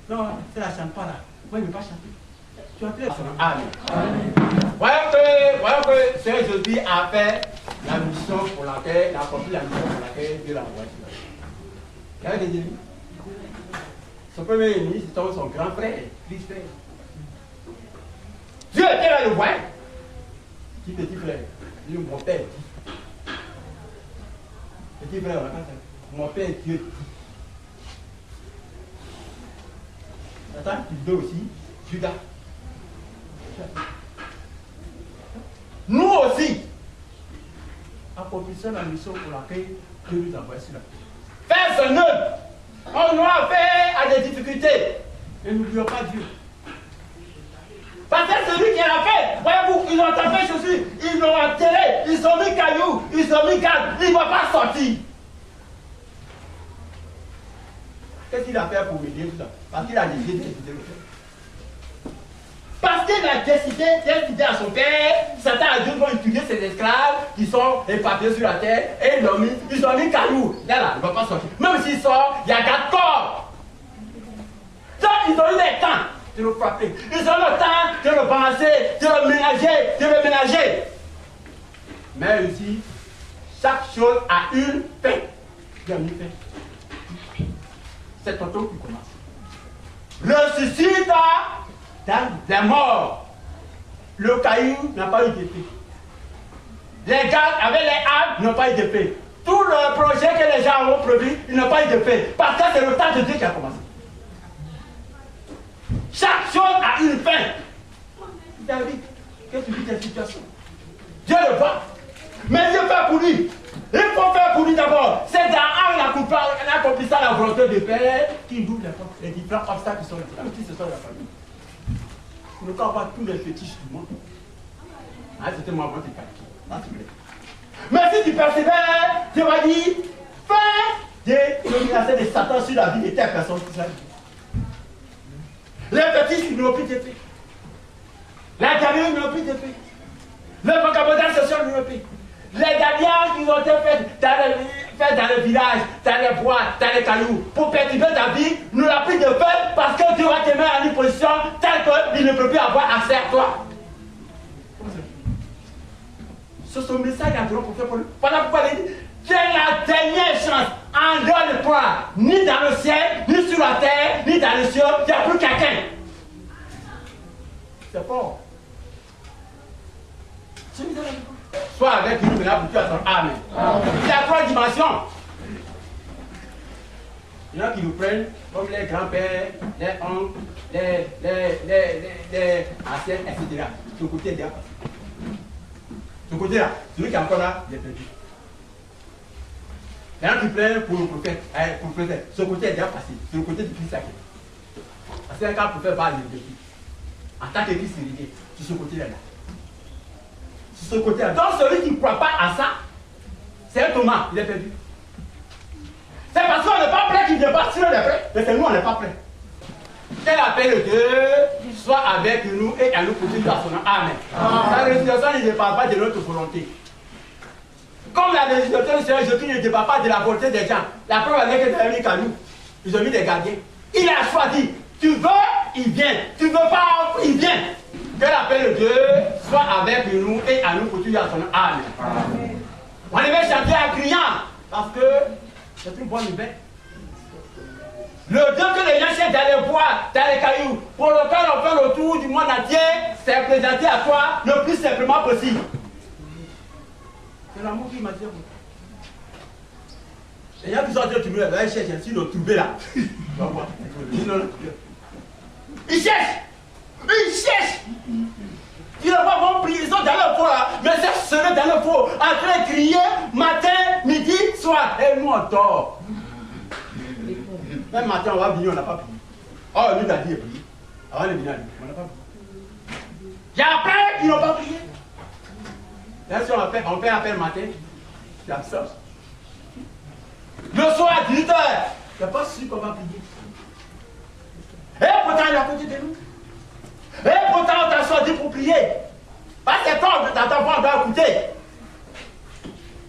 Non, c'est la chante pas là. Moi, il ne veut pas chanter. Tu as appelé Amen. Voyons que Seigneur Jésus a fait la mission pour laquelle, il a accompli la mission pour laquelle Dieu l'a envoyé. Il avait des ennemis. Son premier ennemi, c'était son grand frère, Christ. Dieu était là le voir. Qui petit frère? Il dit mon père dit. Petit frère, mon père Dieu dit. Attends, il veut aussi Judas. Nous aussi, accomplissons la mission pour laquelle Dieu nous envoie sur la terre. Faire son œuvre. On doit faire à des difficultés. Et n'oublions pas Dieu. Parce que celui qui l'a fait, voyez-vous, ils ont tapé dessus, ils l'ont enterré, ils ont mis cailloux, ils ont mis garde, il ne va pas sortir. Qu'est-ce qu'il a fait pour m'aider tout ça? Parce qu'il a décidé de le faire. Parce qu'il a décidé à son père, Satan a dit qu'ils vont utiliser ses esclaves qui sont éparpillés sur la terre, et ils ont mis cailloux. Là, il ne va pas sortir. Même s'il sort, il y a 4 corps. Donc, ils ont eu des temps de le frapper. Ils ont le temps de le balancer, de le ménager, Mais aussi, chaque chose a une fin. Il y a une fin. C'est ton tour qui commence. Ressuscite dans les morts. Le caillou n'a pas eu d'épée. Les gars avec les armes n'ont pas eu d'épée. Tout le projet que les gens ont prévu, ils n'ont pas eu d'épée. Parce que c'est le temps de Dieu qui a commencé. Chaque chose a une fin. David, qu'est-ce que tu dis de cette situation? Dieu le voit. Mais Dieu fait pour lui. Il faut faire pour lui d'abord. C'est dans en accomplissant la volonté de Père qui ouvre les différents obstacles qui sont là. Même si ce sont la famille. Nous ne pouvons pas tous les fétiches du monde. Ah, c'était moi, moi, c'est mais si tu persévères, Dieu va dire, fais des dominations de Satan sur la vie de telle personne qui s'agit. Les fétiches n'ont plus d'épée. Les gamins n'ont plus d'épée. Le vocabulaire social n'ont plus. Les gagnants qui ont été faits dans le village, dans les bois, dans les cailloux, pour perturber ta vie, nous n'avons plus de fait parce que Dieu va te mettre en une position telle qu'il ne peut plus avoir accès à toi. C'est son message à Dieu pour faire pour lui. Voilà pourquoi il dit, c'est la dernière chance en dehors de toi, ni dans le ciel, ni sur la terre, ni dans le ciel, il n'y a plus quelqu'un. C'est fort. Sois avec nous maintenant pour que tu as ton âme. Il y a 3 dimensions. Il y en a qui nous prennent comme les grands-pères, les oncles, les anciens, etc. Son côté est déjà passé. Son côté là, celui qui est encore là, il est perdu. Il y en a qui prennent pour le prophète, son côté est déjà passé. C'est le côté du Christ sacré. Parce que quand le prophète va aller depuis, en tant que Christ héritier, sur ce côté-là. Sur ce côté-là. Donc celui qui ne croit pas à ça, c'est un Thomas, il est perdu. C'est parce qu'on n'est pas prêt qu'il ne vient pas sur les prêts, mais c'est nous, on n'est pas prêts. Quel appel de Dieu soit avec nous et à nous continuer à son nom. Amen. La résurrection ne dépend pas de notre volonté. Comme la résurrection du Seigneur Jésus ne dépend pas de la volonté des gens. La preuve est que dans les cailloux, ils ont mis des gardiens. Il a choisi. Tu veux, il vient. Tu ne veux pas, il vient. Que l'appel de Dieu soit avec nous et à nous continuer à son nom. Amen. Amen. On devait chanter en criant parce que c'est une bonne nouvelle. Le Dieu que les gens cherchent dans les bois, dans les cailloux, pour lequel on fait le tour du monde entier, c'est présenté à toi le plus simplement possible. C'est l'amour qui m'a dit. Les gens qui sont en train de trouver, ils cherchent ainsi le trouver là. Ils cherchent. Ils cherchent. Ils n'ont pas compris, ils sont dans le faux là, mais c'est ceux dans le faux, en train de crier matin, midi, soir, et nous on dort. Même matin, on va venir, on n'a pas prié. Oh, nous, t'as dit, prier. Avant de venir, on n'a pas prié. Il y a plein qui n'ont pas prié. Là, si on fait appel matin, c'est absent. Le le soir à 18h, je ne suis pas sûr qu'on va prier. Et pourtant, il est à côté de nous. Et pourtant, on t'a choisi pour prier. Parce que quand ta voix doit écouter.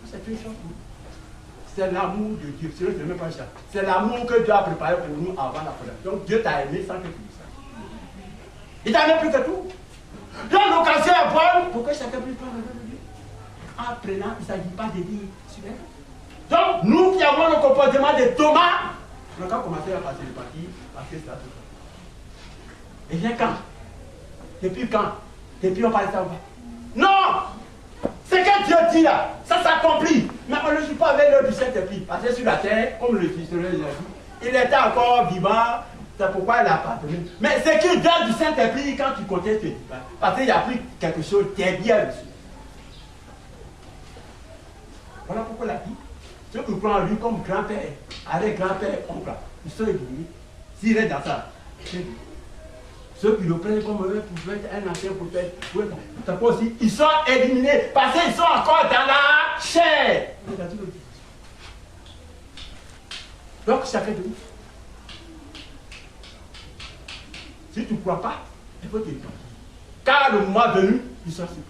C'est une chose. C'est l'amour de Dieu. C'est même pas ça. C'est l'amour que Dieu a préparé pour nous avant la fondation. Donc Dieu t'a aimé sans que tu le saches. Il t'a aimé plus que tout. Donc l'occasion est bonne pour que chacun puisse prendre le nom de Dieu. En prenant, il ne s'agit pas de dire super. Donc nous qui avons le comportement de Thomas, on a commencé à passer le parti parce que c'est là tout ça. Et bien quand? Depuis quand? Depuis on parle de ça ou pas? Non! C'est que Dieu dit là, ça s'accomplit. Mais on ne le joue pas avec l'heure du Saint-Esprit. Parce que sur la terre, comme le Christ l'a dit, il était encore vivant, c'est pourquoi il a pardonné. Mais c'est qu'il donne du Saint-Esprit quand tu contestes Dieu. Parce qu'il a pris quelque chose qui est bien dessus. Voilà pourquoi la vie, ceux qui croient en lui comme grand-père, avec grand-père, oncle, ils sont éliminés. S'il est dans ça, c'est lui. Ceux qui le prennent comme un prophète, un ancien prophète, c'est pas aussi, ils sont éliminés parce qu'ils sont encore dans la chair. Donc, chacun de nous. Si tu ne crois pas, il faut te dire. Car le mois venu, il sera surpris.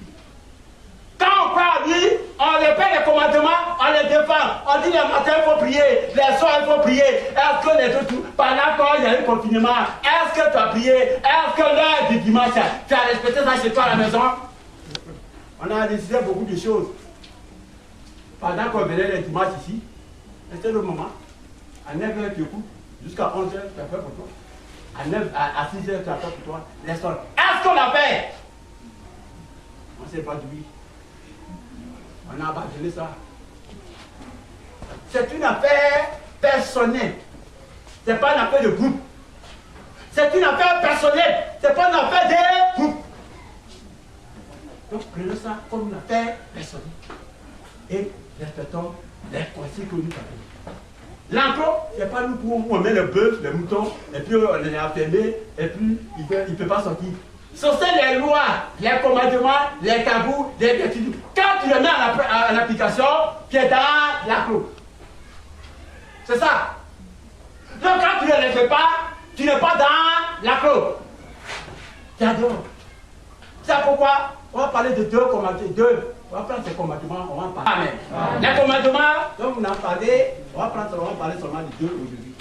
Quand on croit à lui, on répète les commandements, on les défend. On dit le matin, il faut prier, les soirs, il faut prier. Est-ce que les autres, pendant qu'il y a eu le confinement, est-ce que tu as prié? Est-ce que l'heure du dimanche, tu as respecté ça chez toi à la maison? On a décidé beaucoup de choses. Pendant qu'on venait le dimanche ici, c'était le moment. À 9h, tu écoutes, jusqu'à 11h, tu as fait pour toi. À 6h, tu as fait pour toi. Les soirs. Est-ce qu'on l'a fait? On ne s'est pas dit. On a abandonné ça. C'est une affaire personnelle. Ce n'est pas une affaire de groupe. C'est une affaire personnelle. Ce n'est pas une affaire de groupe. Donc prenons ça comme une affaire personnelle. Et respectons les consignes que nous avons. L'enclos, ce n'est pas nous pour on met le bœuf, le mouton, et puis on les a enfermés, et puis il ne peut pas sortir. Ce sont les lois, les commandements, les tabous, les vertus. Quand tu le mets en application, tu es dans la clou. C'est ça. Donc quand tu ne le fais pas, tu n'es pas dans la clou. Tu adores. C'est pourquoi on va parler de deux commandements. On va prendre ces commandements, on va en parler. Amen. Les commandements, donc on a parlé, on va parler seulement de deux aujourd'hui.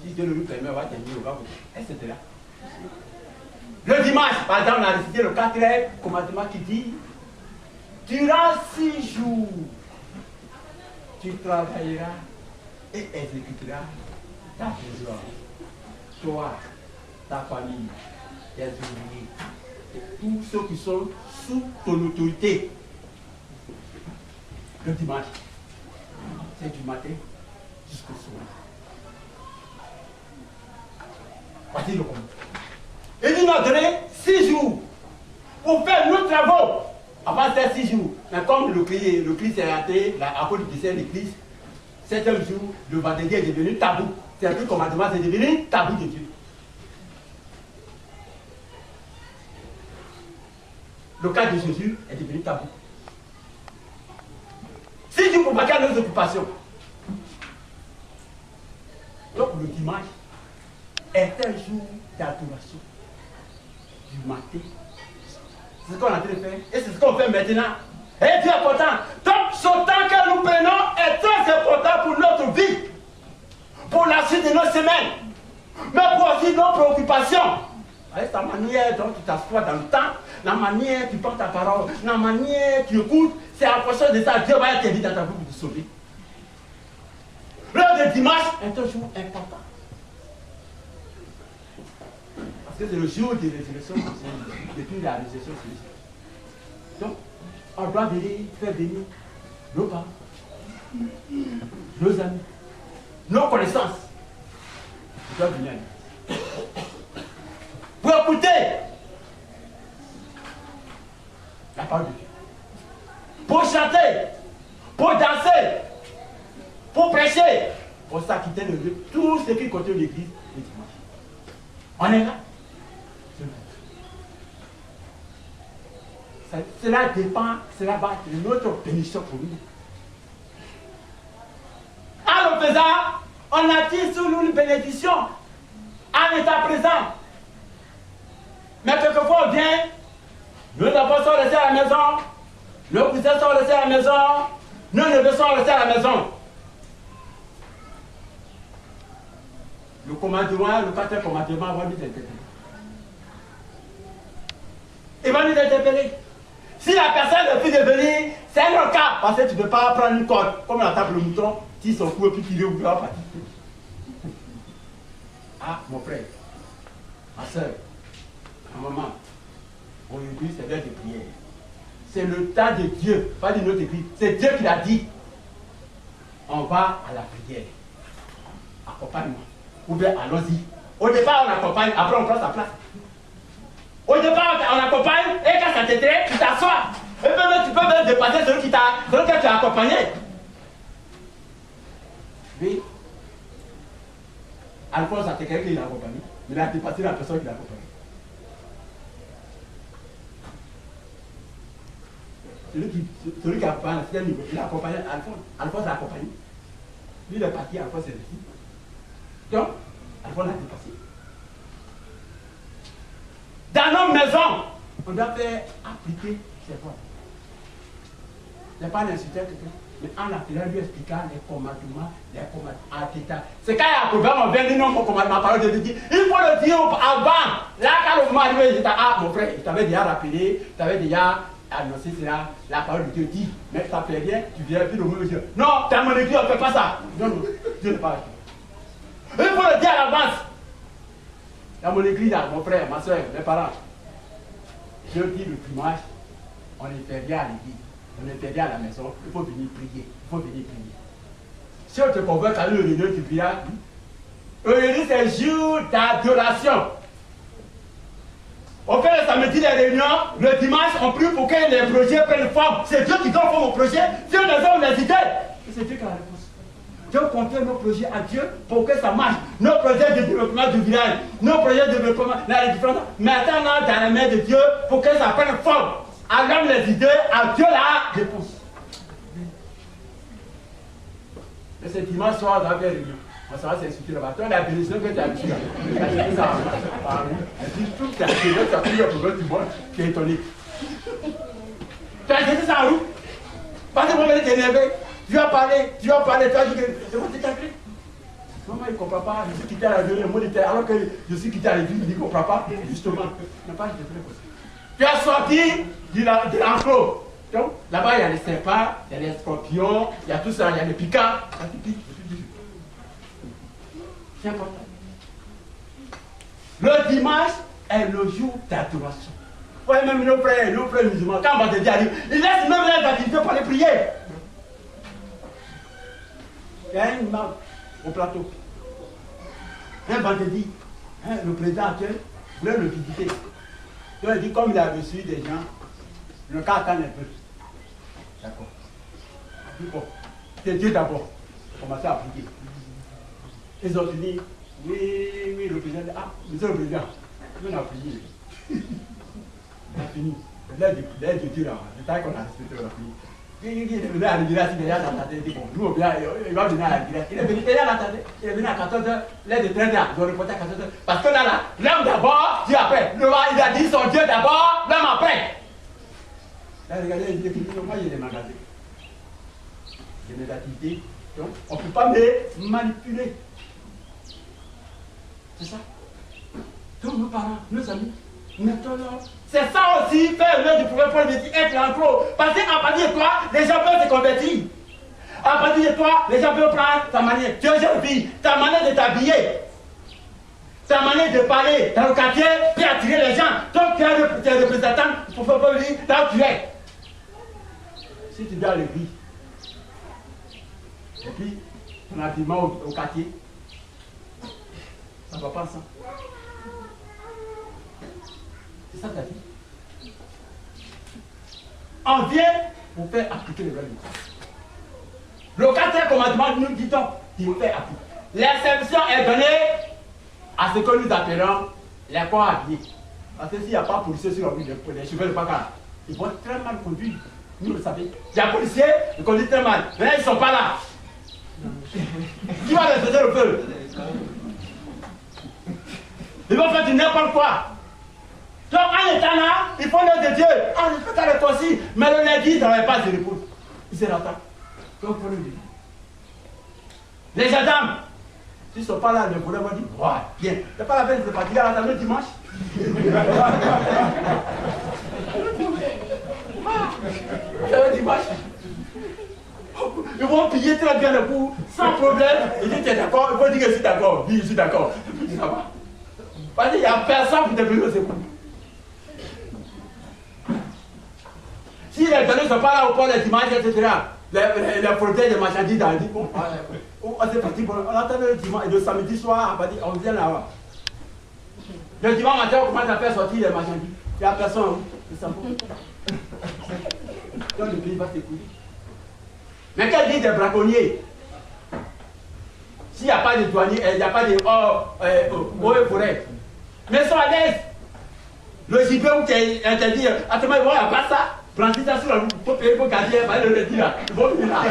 Si Dieu nous permet, on va terminer, on va vous dire, etc. Le dimanche, par exemple, on a décidé le 4e commandement qui dit durant 6 jours, tu travailleras et exécuteras ta maison. Toi, ta famille, tes ouvriers, tous ceux qui sont sous ton autorité. Le dimanche, c'est du matin jusqu'au soir. Voici le commandement. Et il nous a donné 6 jours pour faire nos travaux. Avant ces 6 jours, mais comme le Christ est raté, à cause du décès de Christ, 7e jour, le vendredi est devenu tabou. C'est un peu commandement, c'est devenu tabou de Dieu. Le cas de Jésus est devenu tabou. 6 jours pour vaquer à nos occupations. Donc le dimanche est un jour d'adoration. Du matin. C'est ce qu'on a en train de faire. Et c'est ce qu'on fait maintenant. Et Dieu est content. Donc ce temps que nous prenons est très important pour notre vie. Pour la suite de nos semaines. Mais pour aussi nos préoccupations. Avec ta manière dont tu t'assois dans le temps, la manière tu prends ta parole, la manière tu écoutes, c'est en fonction de ça, Dieu va t'aider dans ta vie pour te sauver. L'heure de dimanche est un jour important. Parce que c'est le jour de résurrection depuis la résurrection. Donc, on doit faire venir nos parents, nos amis, nos connaissances. Ils doivent venir à nous. Pour écouter la parole de Dieu. Pour chanter, pour danser, pour prêcher, pour s'acquitter de Dieu. Tout ce qui contient l'église le dimanche. On est là. Cela dépend, cela va de notre bénédiction pour nous. À faisant, on attire sur nous une bénédiction en état présent. Mais quelquefois, on vient, nos enfants sont restés à la maison, nos cousins sont restés à la maison, nos neveux sont restés à la maison. Le commandement, le quatrième commandement va nous interpeller. Il va nous interpeller. Si la personne ne peut devenir, c'est un cas, parce que tu ne peux pas prendre une corde, comme la table de mouton, tire son cou et puis tirer au bout, partir. Ah, mon frère, ma soeur, ma maman, aujourd'hui c'est l'heure de prière. C'est le temps de Dieu, pas d'une autre église. C'est Dieu qui l'a dit. On va à la prière. Accompagne-moi. Ou bien allons-y. Au départ, on accompagne, après on prend sa place. Au départ, on accompagne, et quand ça t'étreint, tu t'assois. Et même, tu peux même dépasser celui que tu as accompagné. Oui. Alphonse, c'est quelqu'un qui l'a accompagné. Il a dépassé la personne qui l'a accompagné. Celui qui a accompagné, c'est un niveau. Il a accompagné Alphonse. Alphonse l'a accompagné. Lui, il est parti, Alphonse est resté. Donc, Alphonse l'a dépassé. Dans nos maisons, on doit faire appliquer ces voies. Ce n'est pas d'insulter quelqu'un, mais en appelant, lui expliquant les commandements, à l'état. C'est quand il y a un problème, on vient dire non, mon commandement, parole de Dieu, il faut le dire avant. Là, quand le moment arrive, il dit, ah, mon frère, il t'avait déjà rappelé, il t'avait déjà annoncé cela, la parole de Dieu dit, mais ça fait rien, tu viens, puis le monde dit, non, dans mon église, on ne fait pas ça. Non, non, Dieu ne parle pas. Il faut le dire à l'avance. Dans mon église, là, mon frère, ma soeur, mes parents, je dis le dimanche, on ne fait rien à l'église, on ne fait rien à la maison, il faut venir prier, il faut venir prier. Si on te convoque à une réunion du village, réunion c'est un jour d'adoration. On fait le samedi des réunions, le dimanche on prie pour que les projets prennent forme. C'est Dieu qui donne forme au projet, si on les a, on les idées. Et c'est Dieu qui a la réponse. Dieu confie nos projets à Dieu pour que ça marche. Nos projets de développement du village, nos projets de développement, les différents, maintenant dans les mains de Dieu pour que ça prenne forme. Alors les idées, à Dieu la réponse. Et c'est dimanche soir, on a fait réunion. On s'en va s'insulter là-bas. Toi, la bénédiction que tu as reçue, tu as dit ça elle dit tout que tu as fait, tu as pris le problème du monde, tu es étonné. Tu as dit ça en route. Parce que mon mari est énervé. Tu vas parler, tu as dit que c'est moi qui t'ai appelé. Maman, il ne comprend pas, je suis quitté à la vie, alors que je suis quitté à l'église, il ne comprend pas, justement. Tu as sorti de l'enclos. Donc, là-bas, il y a les serpents, il y a les scorpions, il y a tout ça, il y a les piquants. Ça te pique, c'est important. Le dimanche est le jour d'adoration. Oui, même nos frères musulmans, quand on va te dire, ils laissent même les activités pour les prier. Il y a un imam au plateau. Un vendredi, le président actuel voulait le visiter. Donc il dit, comme il a reçu des gens, le cas attend un peu. D'accord. Bon, c'est Dieu d'abord. Commencez à prier. Ils ont dit, oui, le président dit, ah, monsieur le président, on a prié. On a fini. L'aide de Dieu là, le temps qu'on a respecté la prière. Il est venu à l'Église, il est déjà dans ta tête, bon, nous, il va venir à l'Église. Il est venu à 14h, l'aide de 13h, ils ont reporté à 14h. Parce que là, l'homme d'abord, Dieu après. Il a dit son Dieu d'abord, l'homme après. Là, regardez, il dit, moi, il y a des magasins. Il y a des activités. Donc, on ne peut pas me manipuler. C'est ça. Donc, nos parents, nos amis, mettons-leur. C'est ça aussi, faire l'œuvre du prophète Paul, dit être l'enclos. Parce qu'à partir de toi, les gens peuvent se convertir. À partir de toi, les gens peuvent prendre ta manière. Tu es jeune fille, ta manière de t'habiller, ta manière de parler dans le quartier, puis attirer les gens. Donc tu es représentant du prophète Paul, dit là où tu es. Si tu vas à l'église, et puis ton habillement au quartier, ça ne va pas ensemble. C'est ça ta vie. On vient pour faire appliquer les lois de Dieu. Le quatrième commandement nous dit donc qu'il faut faire appliquer. L'exception est donnée à ce que nous appelons les corps habillés. Parce que s'il n'y a pas de policiers sur les cheveux de Paka, ils vont être très mal conduits. Vous le savez. Il y a des policiers, ils conduisent très mal. Mais là, ils ne sont pas là. Qui va les aider le feu? Ils vont faire du n'importe quoi. Donc en étant là, il faut l'œuvre de Dieu. Ah, je peux faire le aussi. Mais le lundi, il ne travaille pas, il se repose. Il se rattrape. Donc il faut le dire. Les gendarmes, s'ils ne sont pas là, le voleur va dire, ouais, bien. C'est pas la peine de partir à la dimanche. Le dimanche. Ils vont piller très bien le coup, sans problème. Ils disent, tu es d'accord? Ils vont dire que je suis d'accord. Oui, je suis d'accord. Ça va. Parce qu'il n'y a personne pour te payer ce coup. Si les données ne sont pas là au port des dimanches, etc., les fauteuils de marchandises dans le dit, bon, on est parti, on attend le dimanche, et le samedi soir, on vient là-bas. Le dimanche matin, on commence à faire sortir les marchandises. Il n'y a personne, c'est ça. Donc le pays va s'écouler. Mais qu'elle dit des braconniers? S'il n'y a pas de douaniers, il n'y a pas de eau et forêt. Mais ils sont à l'aise. Le gibier où tu es interdit, attends, il va pas ça. Prends ça sur la route, il faut payer pour garder, il va le dire là. Il va venir là.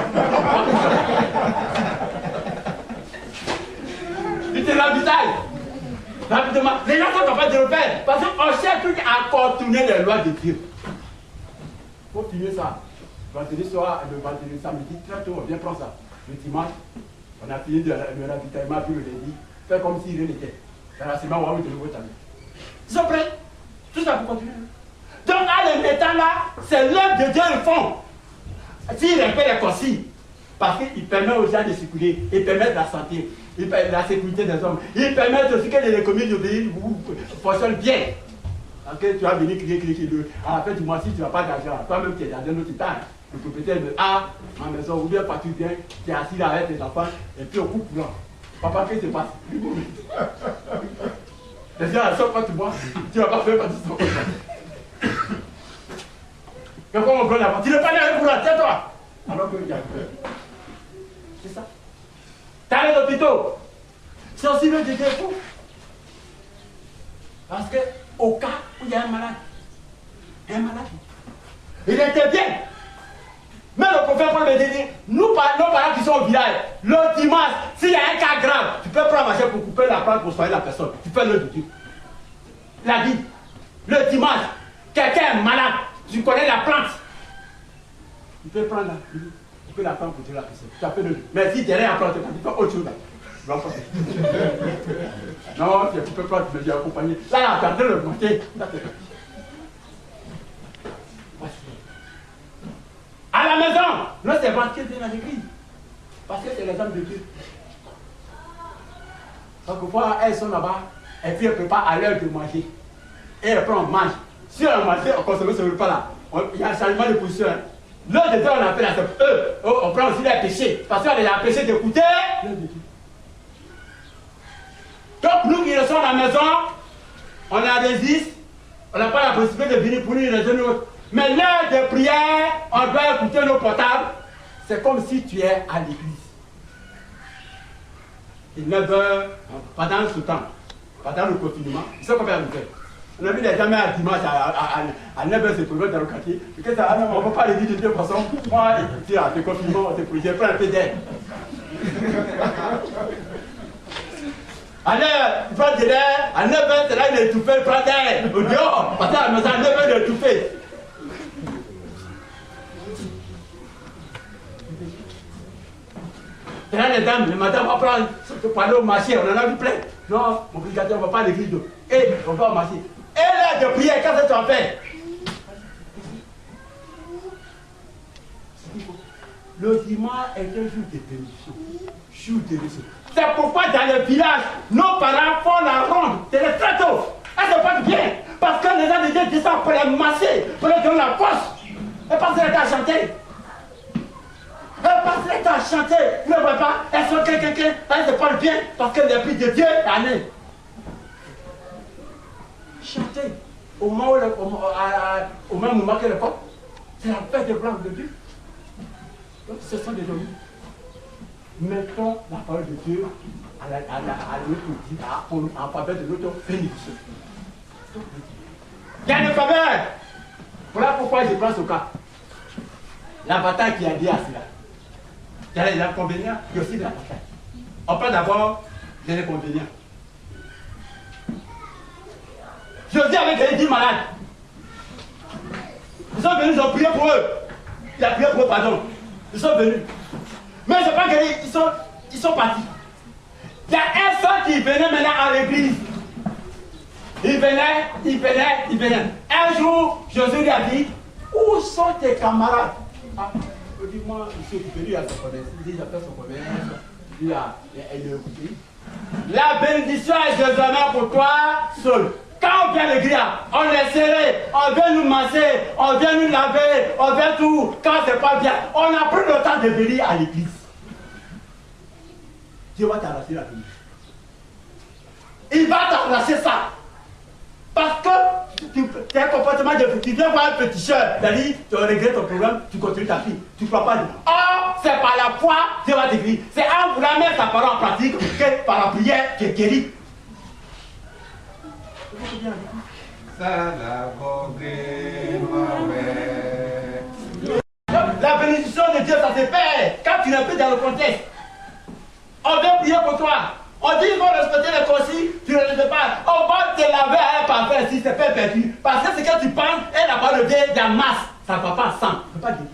Il te l'habitaille. Rapidement. Les gens sont capables de le faire. Parce qu'on cherche tout à contourner les lois de Dieu. Il faut finir ça. Vendredi soir, le vendredi samedi, très tôt, on vient prendre ça. Le dimanche, on a fini de l'habitaillement, puis le lundi, faire comme si rien n'était. C'est la semaine où on va de nouveau tamé. Ils sont prêts. Tout ça pour continuer. Donc, à les mettant là, c'est l'œuvre de Dieu le fond. S'il respecte les consignes, parce qu'il permet aux gens de circuler, il permet de la santé, il permet de la sécurité des hommes, il permet de ce que les communes du pays fonctionnent bien. Okay, tu vas venir crier, à la fin du mois, si tu n'as pas d'argent, toi-même tu es dans un autre état, le propriétaire me a en maison, ou bien partout bien, tu es assis là avec tes enfants, et puis au coup courant. Papa, qu'est-ce qui se passe? Les gens, sauf quand tu bois, tu ne vas pas faire partie de ton côté. Mais comment on prend la tu ne pas avec courant, tiens-toi! Alors qu'il y a c'est ça. T'as les hôpitaux. C'est aussi le Dieu fou. Parce que, au cas où il y a un malade, il était bien. Mais le prophète Paul me dit, nos parents qui sont au village, le dimanche, s'il y a un cas grave, tu peux prendre ma chaise pour couper la plante pour soigner la personne. Tu fais l'œuvre de Dieu. Il a dit, le dimanche, quelqu'un est malade, tu connais la plante. Tu peux prendre la plante pour tuer la personne. Tu as fait l'œuvre. Mais si tu n'as rien à planter, tu fais autre chose. Non, tu peux prendre, tu me dis accompagner. Là, il a perdu le monter. À la maison, nous c'est vendu dans l'église. Parce que c'est les hommes de Dieu. Donc, pourquoi elles sont là-bas, et puis elles préparent à l'heure de manger. Et elles prennent, on mange. Si on mange, on consomme ce repas-là. Il y a un changement de position. L'heure de Dieu, on appelle ça. On prend aussi les péchés. Parce qu'on a péché d'écouter l'heure de Dieu. Donc, nous qui sommes à la maison, on a résiste, on n'a pas la possibilité de venir pour une raison ou autre. Mais l'heure de prière, on doit écouter nos portables. C'est comme si tu es à l'église. Et 9h, pendant ce temps, pendant le confinement, ils sont combien de faire. On a vu les gamins à dimanche à 9h se trouver dans le quartier. Et que ça, on ne peut pas les dire de toute façon. Moi, écoutez, à ce confinement, j'ai pris un peu d'aide. À l'heure, il prend de l'air, à 9h, c'est là il est étouffé, il prend d'air. Au dehors, parce qu'à la maison, à 9h, il est étouffé. Et là, les dames, le matin, on va prendre, pour aller au marché, on en a vu plein. Non, mon brigadier, on ne va pas à l'église. Et on va au marché. Et là, de prière, qu'est-ce que tu en fais? Le dimanche est un jour de bénédiction. C'est pourquoi dans le village, nos parents font la ronde. C'est le très tôt. Elles se passent bien. Parce que les gens de Dieu descendent pour les masser, pour leur donner la force. Elles passent le temps à chanter. Elles passent le temps à chanter. Vous ne voyez pas? Elles sont quelqu'un. Elles se parlent bien. Parce que l'esprit de Dieu est en elles. Chanter. Au même moment que le peuple. C'est la fête de gloire de Dieu. Donc ce sont des hommes. Mettons la parole de Dieu en faveur de notre bénédiction. Il y a une faveur. Voilà pourquoi je pense au cas. La bataille qui a dit à cela. Il y a les inconvénients, il y a aussi de l'avantage. On parle d'abord des inconvénients. Josué avec les 10 malades. Ils sont venus, ils ont prié pour eux. Il a prié pour eux, pardon. Ils sont venus. Mais ils ne sont pas guéris, ils sont partis. Il y a un seul qui venait maintenant à l'église. Il venait. Un jour, Josué lui a dit, où sont tes camarades? Ah, il dit, moi, je suis venu à son commerce. Il dit, j'appelle son commerce. Il a écouté. La bénédiction est désormais pour toi seul. Quand on vient à l'église, on est serré, on vient nous masser, on vient nous laver, on vient tout. Quand c'est pas bien, on n'a plus le temps de venir à l'église. Dieu va t'arracher la bénédiction. Il va t'arracher ça. Parce que tu as un comportement de petit. Tu viens voir un péticheur, c'est-à-dire, tu regrettes ton problème, tu continues ta vie. Tu ne crois pas. Oh, c'est par la foi, Dieu va te guérir. C'est en voulant mettre ta parole en pratique que par la prière, tu es guéri. La bénédiction de Dieu, ça se perd quand tu n'es plus dans le contexte. On vient prier pour toi. On dit qu'il faut respecter les consignes, tu ne le respectes pas. On va te laver à un parfum si c'est pas perdu. Parce que ce que tu penses, elle n'a pas levé de la masse. Ça ne va pas ensemble. Ça ne peut pas guérir.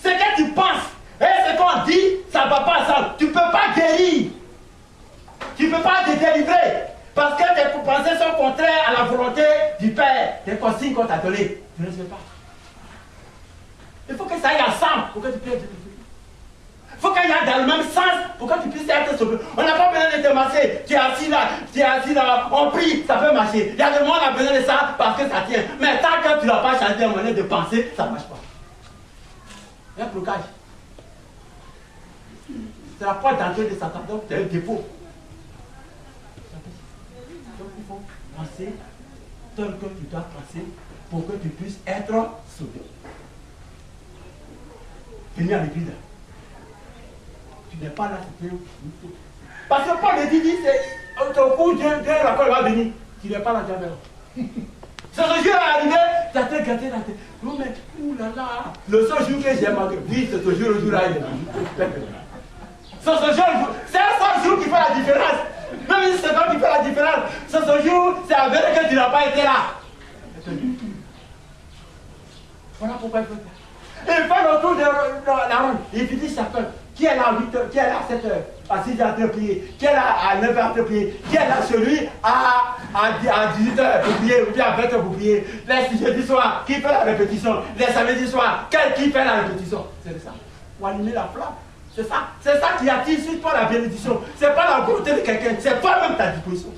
Ce que tu penses et ce qu'on dit, ça ne va pas ensemble. Tu ne peux pas guérir. Tu ne peux pas te délivrer. Parce que tes pensées sont contraires à la volonté du Père. Tes consignes qu'on t'a données. Tu ne respectes pas. Il faut que ça aille ensemble pour que tu puisses te délivrer. Il faut qu'il y ait dans le même sens pour que tu puisses être sauvé. On n'a pas besoin de te masser. Tu es assis là, on prie, ça peut marcher. Il y a des gens qui ont besoin de ça parce que ça tient. Mais tant que tu n'as pas changé un moyen de penser, ça ne marche pas. Il y a un blocage. C'est la porte d'entrée de Satan, donc c'est un dépôt. Donc il faut penser tel que tu dois penser pour que tu puisses être sauvé. Venez à l'église. Tu n'es pas là, c'est parce que Paul dit, c'est au bout d'un raccord va venir. Tu n'es pas là, jamais. Ce jour est arrivé, tu as été gâté la tête. Non mais, oulala, le seul jour que j'ai manqué, oui, c'est ce jour, le jour-là, il est venu. C'est ce jour, c'est un seul jour qui fait la différence. Même si c'est toi qui fait la différence, c'est ce jour, c'est avéré que tu n'as pas été là. Voilà pourquoi il faut faire. Il fait le tour de la ronde. Il dit chacun. Qui est là à 8 h, qui est là à 7 h, à 6 h en train de prier, qui est là à 9 h en train de prier, qui est là celui à 18 h pour prier, ou bien à 20 h pour prier, les jeudis soirs, qui fait la répétition, les samedis soirs, qui fait la répétition. C'est ça. Pour allumer la flamme. C'est ça qui attire sur toi la bénédiction. C'est pas la volonté de quelqu'un, c'est toi-même ta disposition.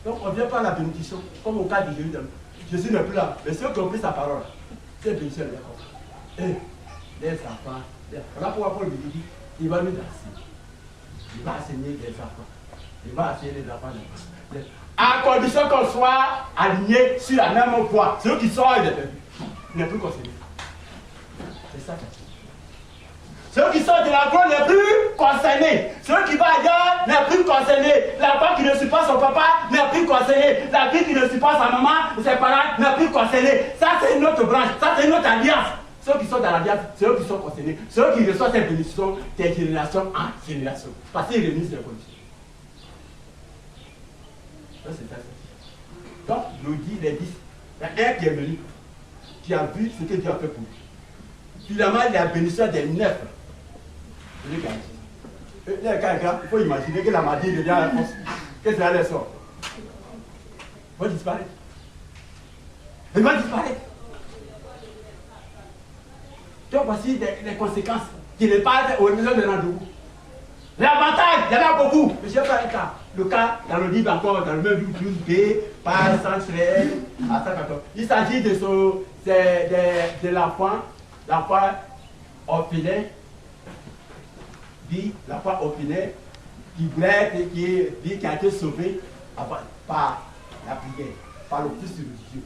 Donc on ne vient pas à la bénédiction, comme au cas de Jésus. Jésus n'est plus là, mais ceux qui ont pris sa parole, c'est bénédiction de l'accord. Les enfants, voilà pourquoi Paul dit, il va nous enseigner. Il va enseigner les enfants. Il va enseigner les enfants. À condition qu'on soit alignés sur la même voie. Ceux qui sont il n'est plus concerné. C'est ça. Ceux qui sont de la voie n'est plus concerné. Ceux qui vont ailleurs n'est plus concerné. La femme qui ne suit pas son papa n'est plus concernée. La fille qui ne suit pas sa maman, ses parents n'est plus concernée. Ça c'est une autre branche. Ça c'est une autre alliance. Ceux qui sont dans la vie, c'est eux qui sont concernés. Ceux qui reçoivent cette bénédiction, de génération en génération. Parce qu'ils réunissent les conditions. Ça, c'est ça. Donc, nous dit les 10. Il y a un qui est venu, qui a vu ce que Dieu a fait pour lui. Finalement, il a bénédiction des 9. Il faut imaginer que la maladie devient la réponse. Qu'est-ce que ça leur sort? Il va disparaître. Il va disparaître. Donc voici les conséquences qui ne pas au niveau de rendez-vous. L'avantage, il y en a beaucoup. Mais je vais faire un cas. Le cas, dans le livre encore, dans le même livre, plus B, page 113 à 114. Il s'agit de l'enfant orphelin, dit l'enfant orphelin qui voulait être, qui a été sauvé par la prière, par le Christ religieux.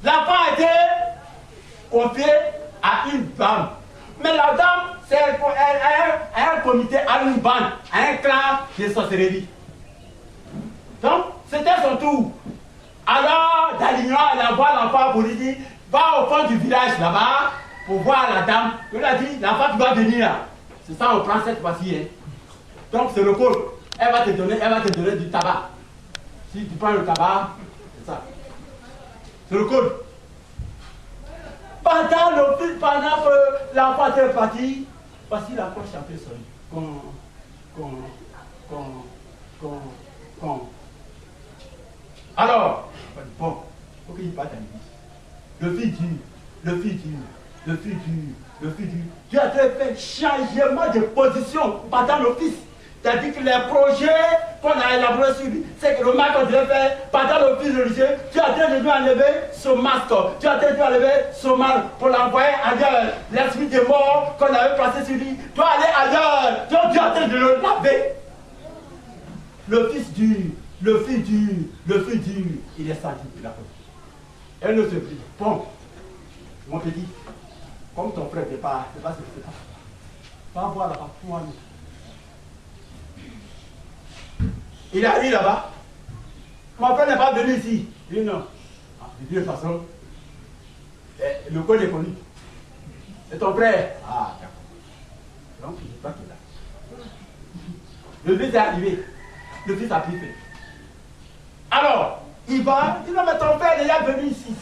L'enfant a été confié à une dame. Mais la dame, elle a un comité, à une bande, à un clan de sorcellerie. Donc, c'était son tour. Alors, Dalignan, elle envoie l'enfant pour lui dire, va au fond du village là-bas, pour voir la dame. Il a dit, l'enfant tu dois venir là. C'est ça, on prend cette fois-ci. Hein. Donc, c'est le code. Elle va te donner du tabac. Si tu prends le tabac, c'est ça. C'est le code. Pendant que l'enfant était parti, voici la cloche a fait sonner. Alors, bon, il faut qu'il parte à l'église. Le fils dit, tu as fait changement de position pendant l'office. C'est-à-dire que les projets qu'on a élaborés sur lui, c'est que le masque qu'on devait faire pendant l'office religieux, tu as train de lui enlever ce masque, tu as train de lui enlever ce masque pour l'envoyer ailleurs. L'esprit de mort qu'on avait placé sur lui doit aller ailleurs. Tu es en train de le laver. Le fils dur, il est senti, il a fait. Elle ne se dit, bon, mon petit, comme ton frère n'est pas ce que c'est pas. Va voir là-bas, pour moi. Il est allé là-bas. Mon frère n'est pas venu ici. Il dit non. De toute façon, le col est connu. C'est ton frère. Ah, d'accord. Donc, il n'est pas qu'il est là. Le fils est arrivé. Le fils a pris fait. Alors, il va, il dit non, mais ton père est déjà venu ici.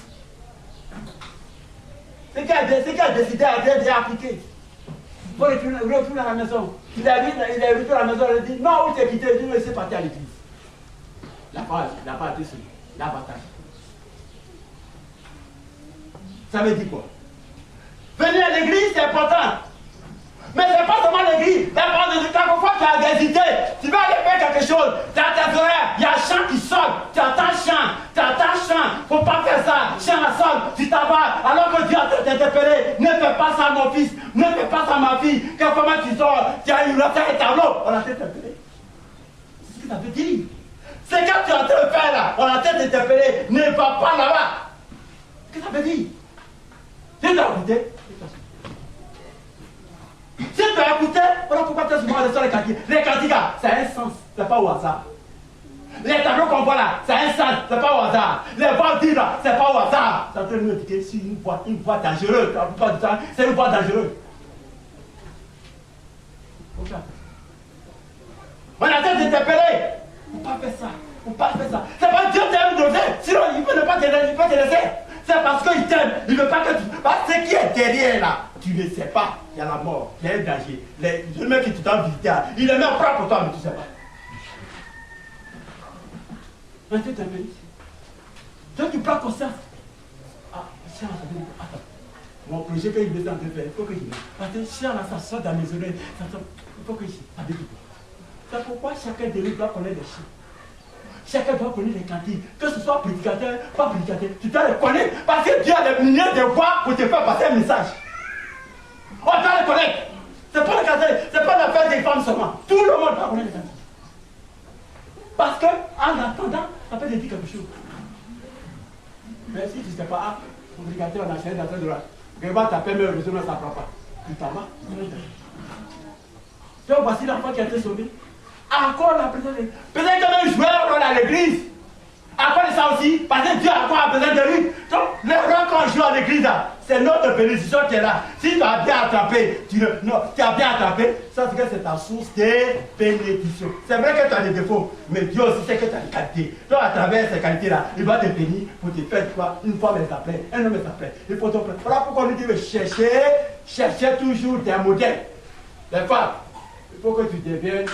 C'est qu'il a décidé à déjà appliquer. Il faut retourner à la maison. Il est retourné à la maison, il a dit non, où t'es quitté, il dit non, il s'est parti à l'église. Il n'a pas été seul. Il a bataille. Ça veut dire quoi? Venir à l'église, c'est important. Mais ce n'est pas seulement l'église. Quelquefois, tu as des idées. Tu vas aller faire quelque chose. Tu as tes oreilles. Il y a un chant qui sonne. Tu entends chant. Il ne faut pas faire ça. Chant sonne. Tu t'en vas. Alors que Dieu a t'interpellé. Ne fais pas ça, mon fils. Ne fais pas ça, ma fille. Quelquefois, tu sors. Tu as une lettre et tableau. On a t'interpellé. C'est ce que ça veut dire. C'est quand tu es en train de faire là. On a t'interpellé. Ne va pas là-bas. Qu'est-ce que ça veut dire? Tu dois écouter. Si tu as écouté, voilà pourquoi tu as souvent sur les cantiques. Les cantiques, ça a un sens, c'est pas au hasard. Les tableaux qu'on voit là, ça a un sens, c'est pas au hasard. Les voix dites là, c'est pas au hasard. Ça te dit que c'est une voix dangereuse. La plupart du temps, c'est une voix dangereuse. On a tête d'interpeller. On ne peut pas faire ça. On ne peut pas faire ça. C'est pas Dieu qui aime donner. Sinon, il ne peut pas te laisser. C'est parce qu'il t'aime. Il ne veut pas que tu. Parce que ce qui est derrière là, tu ne sais pas. Il y a la mort, il y a un danger. Le mec qui t'en visité, il est même prêt pour toi, mais tu ne sais pas. Mais tu t'interpelles. Toi, tu prends conscience. Ah, chien, attends. Mon projet qu'il est en train de faire, il faut que je. Parce que chien là, ça sort dans mes oreilles. Il faut que je. Ça veut dire quoi? C'est pourquoi chacun de nous doit connaître les chiens. Chacun doit connaître les cantiques. Que ce soit prédicateur, pas prédicateur, tu dois les connaître. Parce que Dieu a des milliers de voix pour te faire passer un message. On doit les connaître. Ce n'est pas le cantique, ce n'est pas l'affaire des femmes seulement. Tout le monde doit connaître les cantiques. Parce que, en attendant, ça peut te dire quelque chose. Mais si tu ne sais pas, prédicateur, on a cherché dans ce droit. Regarde ta paix, mais heureusement, ça ne prend pas. Tu t'en vas. Donc voici l'enfant qui a été sauvé. Encore la présence de Dieu. Peut-être que même jouer un rôle à l'église. À cause de ça aussi, parce que Dieu a encore besoin de lui. Donc, le rôle qu'on joue à l'église, c'est notre bénédiction qui est là. Si tu as bien attrapé, tu as bien attrapé, ça c'est que c'est ta source de bénédiction. C'est vrai que tu as des défauts, mais Dieu aussi sait que tu as des qualités. Donc, à travers ces qualités-là, il va te bénir pour te faire quoi. Une femme elle s'appelle, un homme elle s'appelle. Il faut te prendre. Voilà pourquoi on nous dit chercher toujours des modèles. Les femmes, il faut que tu deviennes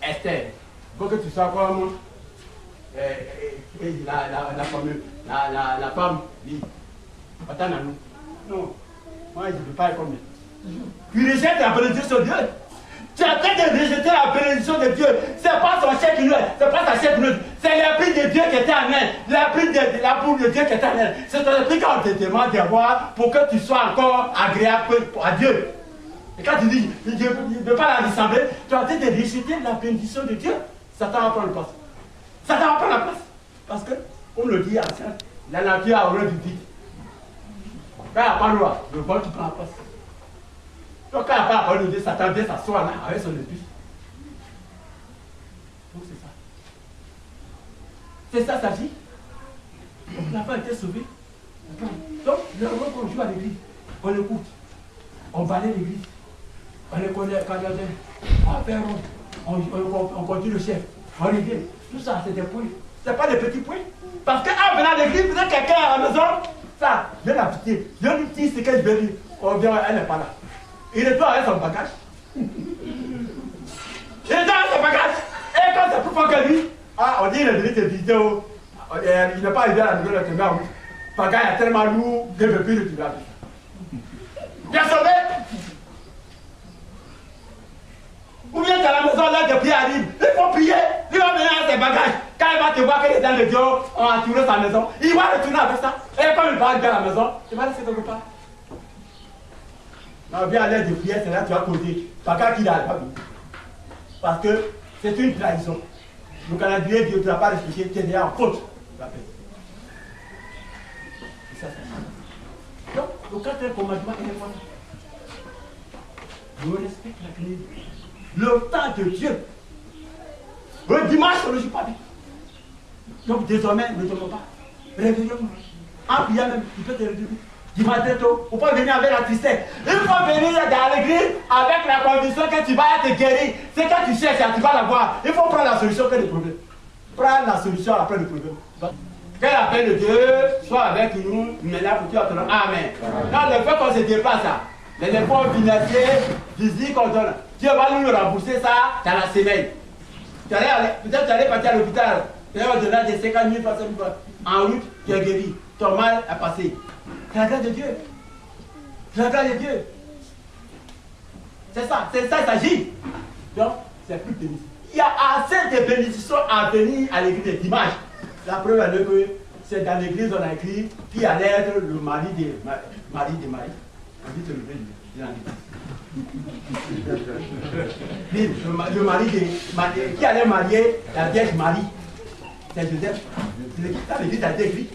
Esther. Il faut que tu sois comme la femme dit, attends à nous. Non, moi je ne veux pas être comme elle. Tu rejettes la bénédiction de Dieu. Tu es en train de rejeter la bénédiction de Dieu. Ce n'est pas son chèque qui nous est, ce n'est pas sa chèque qui nous est. C'est l'esprit de Dieu qui était en elle. L'esprit de l'amour de Dieu qui était en elle. C'est ton esprit qu'on te demande d'avoir pour que tu sois encore agréable à Dieu. Et quand tu dis, je ne veux pas la ressembler, tu es en train de rejeter la bénédiction de Dieu. Satan va prendre la place. Satan va prendre la place. Parce que, comme le dit Ancien, la nature a horreur du vide. Quand il n'y a pas de loi, le vol qui prend la place. Donc quand il n'y a pas la parole de Dieu, Satan vient s'asseoir là avec son esprit. Donc c'est ça. C'est ça, ça dit. Donc l'enfant a été sauvé. Donc, le rôle qu'on joue à l'église, on écoute, on balaye l'église, on les connaît quand on fait on conduit le chef, on revient. Tout ça, c'est des points. Ce n'est pas des petits points. Parce qu'en venant à l'église, vous avez quelqu'un à la maison, ça, je viens l'habiter. Je lui dis ce que je veux dire. On vient, elle n'est pas là. Il est toi avec son bagage. Il est toi avec son bagage. Et quand c'est plus fort que lui, on dit il est venu te visiter. Il n'est pas arrivé à la nouvelle de la route. Le bagage est tellement lourd que je ne peux plus le tuer. Bien sauvé. Ou bien tu es à la maison, là, de prier arrive. Il faut prier. Il va venir avec ses bagages. Quand il va te voir que les gens de Dieu ont entouré sa maison, il va retourner avec ça. Et quand il va arriver à la maison, il va laisser quelque part. Non, viens à l'aide de prière, c'est là que tu vas causer. Bagage qu'il n'arrive pas venir. Parce que c'est une trahison. Le Canadien, Dieu ne t'a pas respecté, tu es déjà en faute. La paix. C'est ça, c'est ça. Donc, le quatrième commandement est important. Je respecte la Trinité. Le temps de Dieu. Le dimanche, on ne joue pas bien. Donc désormais, ne dormons pas. Réveillons-nous. En priant même, tu peux te réveiller. Dimanche très tôt, il faut pas venir avec la tristesse. Il faut venir dans l'église avec la conviction que tu vas être guéri. C'est quand tu cherches, tu vas l'avoir. Il faut prendre la solution que le problème. Prendre la solution après le problème. Que la paix de Dieu soit avec nous, maintenant pour tout notre nom. Amen. Dans le fait qu'on se déplace, les efforts financiers, physiques qu'on donne, Dieu va nous rembourser ça dans la semaine. Peut-être tu allais partir à l'hôpital, tu allais au-delà de 50 000 personnes en route, tu es guéri. Ton mal est passé. C'est la grâce de Dieu. C'est la grâce de Dieu. C'est ça il s'agit. Donc, c'est plus bénéfice. Il y a assez de bénédictions à venir à l'église de dimanche. La preuve est que c'est dans l'église, on a écrit qui allait être le mari de Marie. On dit le le mari de qui allait marier la Vierge Marie. C'est Joseph. C'est l'église a été écrit.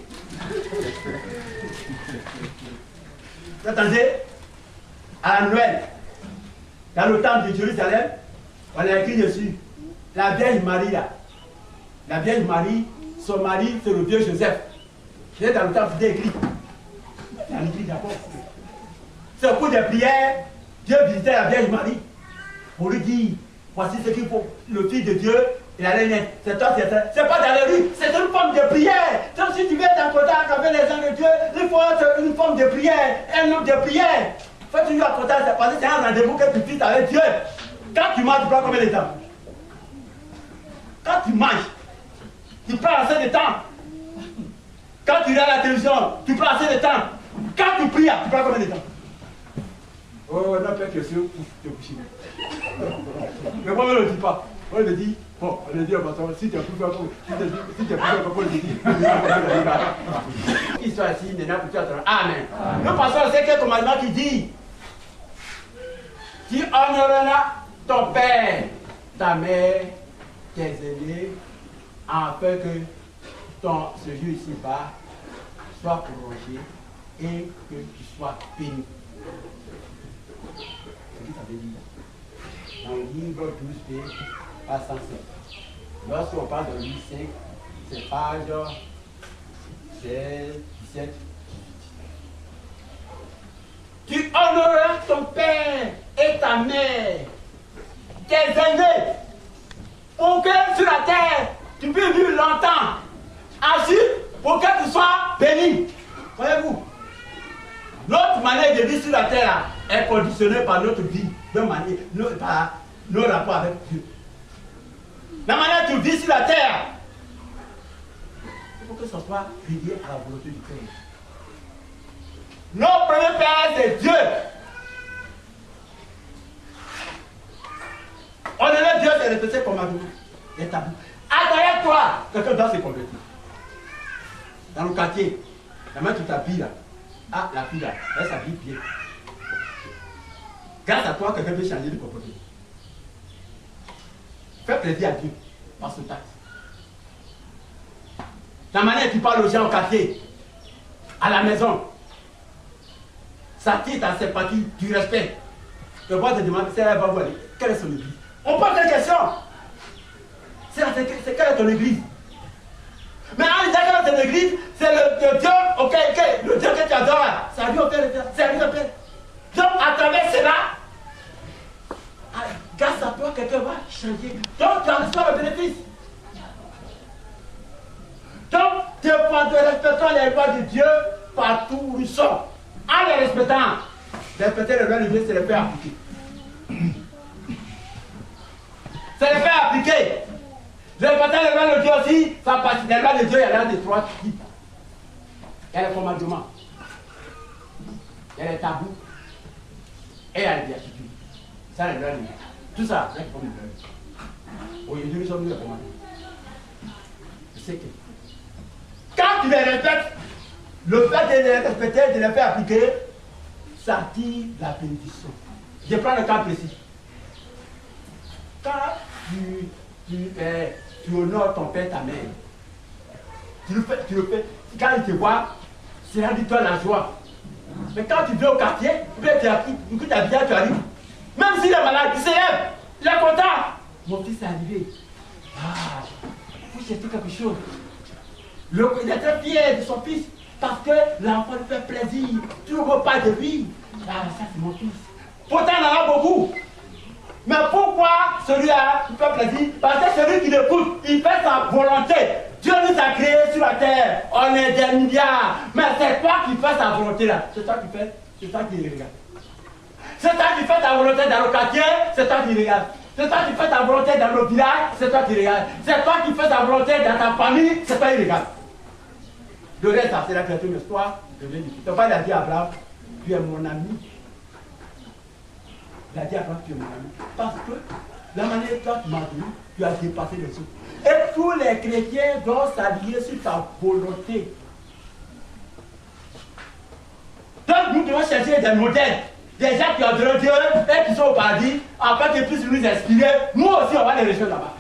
Vous attendez, à Noël, dans le temple de Jérusalem, on a écrit dessus la Vierge Marie là. La Vierge Marie, son mari, c'est le vieux Joseph. C'est dans le temple, c'est écrit. Dans l'église d'abord. C'est au cours des prières, Dieu visitait la Vierge Marie pour lui dire voici ce qu'il faut. Le Fils de Dieu, il allait naître. C'est toi, c'est pas dans les rues, c'est une forme de prière. Donc si tu veux être en contact avec les gens de Dieu, il faut être une forme de prière, un homme de prière. Faut que tu sois en contact, c'est parce que c'est un rendez-vous que tu fixes avec Dieu. Quand tu manges, tu prends combien de temps? Quand tu manges, tu prends assez de temps. Quand tu regardes la télévision, tu prends assez de temps. Quand tu pries, tu prends combien de temps? Oh, non, peut-être que c'est te coucher. Mais moi, on ne le dit pas. On le dit, bon, on le dit au patron, si tu es plus fort, si tu es plus fort, on le dit. Qu'il soit ici, il n'est pas pour toi. Amen. Nous passons au cinquième commandement qui dit tu honoreras ton père, ta mère, tes aînés, afin que ton séjour ici-bas soit prolongé et que tu sois béni. C'est ce que ça veut dire. Dans le livre 12b, page 107. Lorsqu'on parle de Louis 5, c'est page 16, 17. Tu honoreras ton père et ta mère, tes aînés, pour que sur la terre, tu puisses vivre longtemps. Ensuite, pour que tu sois béni. Voyez-vous, notre manière de vivre sur la terre là, est conditionnée par notre vie, par nos rapports avec Dieu. La manière dont tu vis sur la terre, il faut que ce soit lié à la volonté du Père. Notre premier Père, c'est Dieu. On est Dieu, c'est répété commandement. Établi. Derrière toi, quelqu'un doit se convertir. Dans le quartier, la main tu t'habilles là. Ah, la fille là, elle s'habille bien. Grâce à toi, quelqu'un peut changer de comportement. Fais plaisir à Dieu par ce taxe. La manière dont tu parles aux gens au quartier, à la maison, ça tire ta sympathie, du respect. Le roi te demande si elle va voir quelle est son église. On pose des questions. C'est quelle est ton église? Mais en disant que dans l'église, c'est le Dieu, le Dieu que tu adores là, c'est à lui on fait le faire, c'est à lui on fait. Donc à travers cela, grâce à toi, quelqu'un va changer. Donc tu en reçois le bénéfice. Donc, respectons les lois de Dieu partout où ils sont. En les respectant, respecter les lois de Dieu, c'est les faire appliquer. C'est les faire appliquer. Respecter les lois de Dieu aussi, ça passe. Les lois de Dieu, il y en a des trois types. Il y a les commandements, il y a les tabous, et il y a les béatitudes. Ça, les lois de Dieu. Tout ça, c'est comme les lois de Dieu. Aujourd'hui, nous sommes les commandements. Je sais que quand tu les respectes, le fait de les respecter, de les faire appliquer, ça attire la bénédiction. Je prends le cas précis. Quand tu honores ton père, ta mère, tu le fais. Quand il te voit, c'est toi la joie. Mais quand tu viens au quartier, tu as bien, tu arrives. Même s'il est malade, il s'élève, il est content. Mon fils est arrivé. Ah, il faut chercher quelque chose. Il est très fier de son fils parce que l'enfant lui fait plaisir. Tu ne veux pas de lui. Ah, ça c'est mon fils. Pourtant, il en a beaucoup. Mais pourquoi celui-là lui fait plaisir? Parce que celui qui l'écoute, il fait sa volonté. Dieu nous a créés sur la terre. On est des milliards. Mais c'est toi qui fais sa volonté là. C'est toi qui fais. C'est toi qui regarde. C'est toi qui fais ta volonté dans le quartier. C'est toi qui regarde. C'est toi qui fais ta volonté dans le village. C'est toi qui regarde. C'est toi qui fais ta volonté dans ta famille. C'est toi qui regarde. Le reste, c'est la créature, mais toi, je viens de dire. Ton père a dit à Abraham, tu es mon ami. Il a dit à Abraham, tu es mon ami. Parce que la manière dont tu m'as dit, tu as dépassé les autres. Et tous les chrétiens doivent s'allier sur ta volonté. Donc nous devons chercher des modèles, des gens qui adorent Dieu et qui sont au paradis, afin qu'ils puissent nous inspirer. Nous aussi, on va les rejoindre là-bas.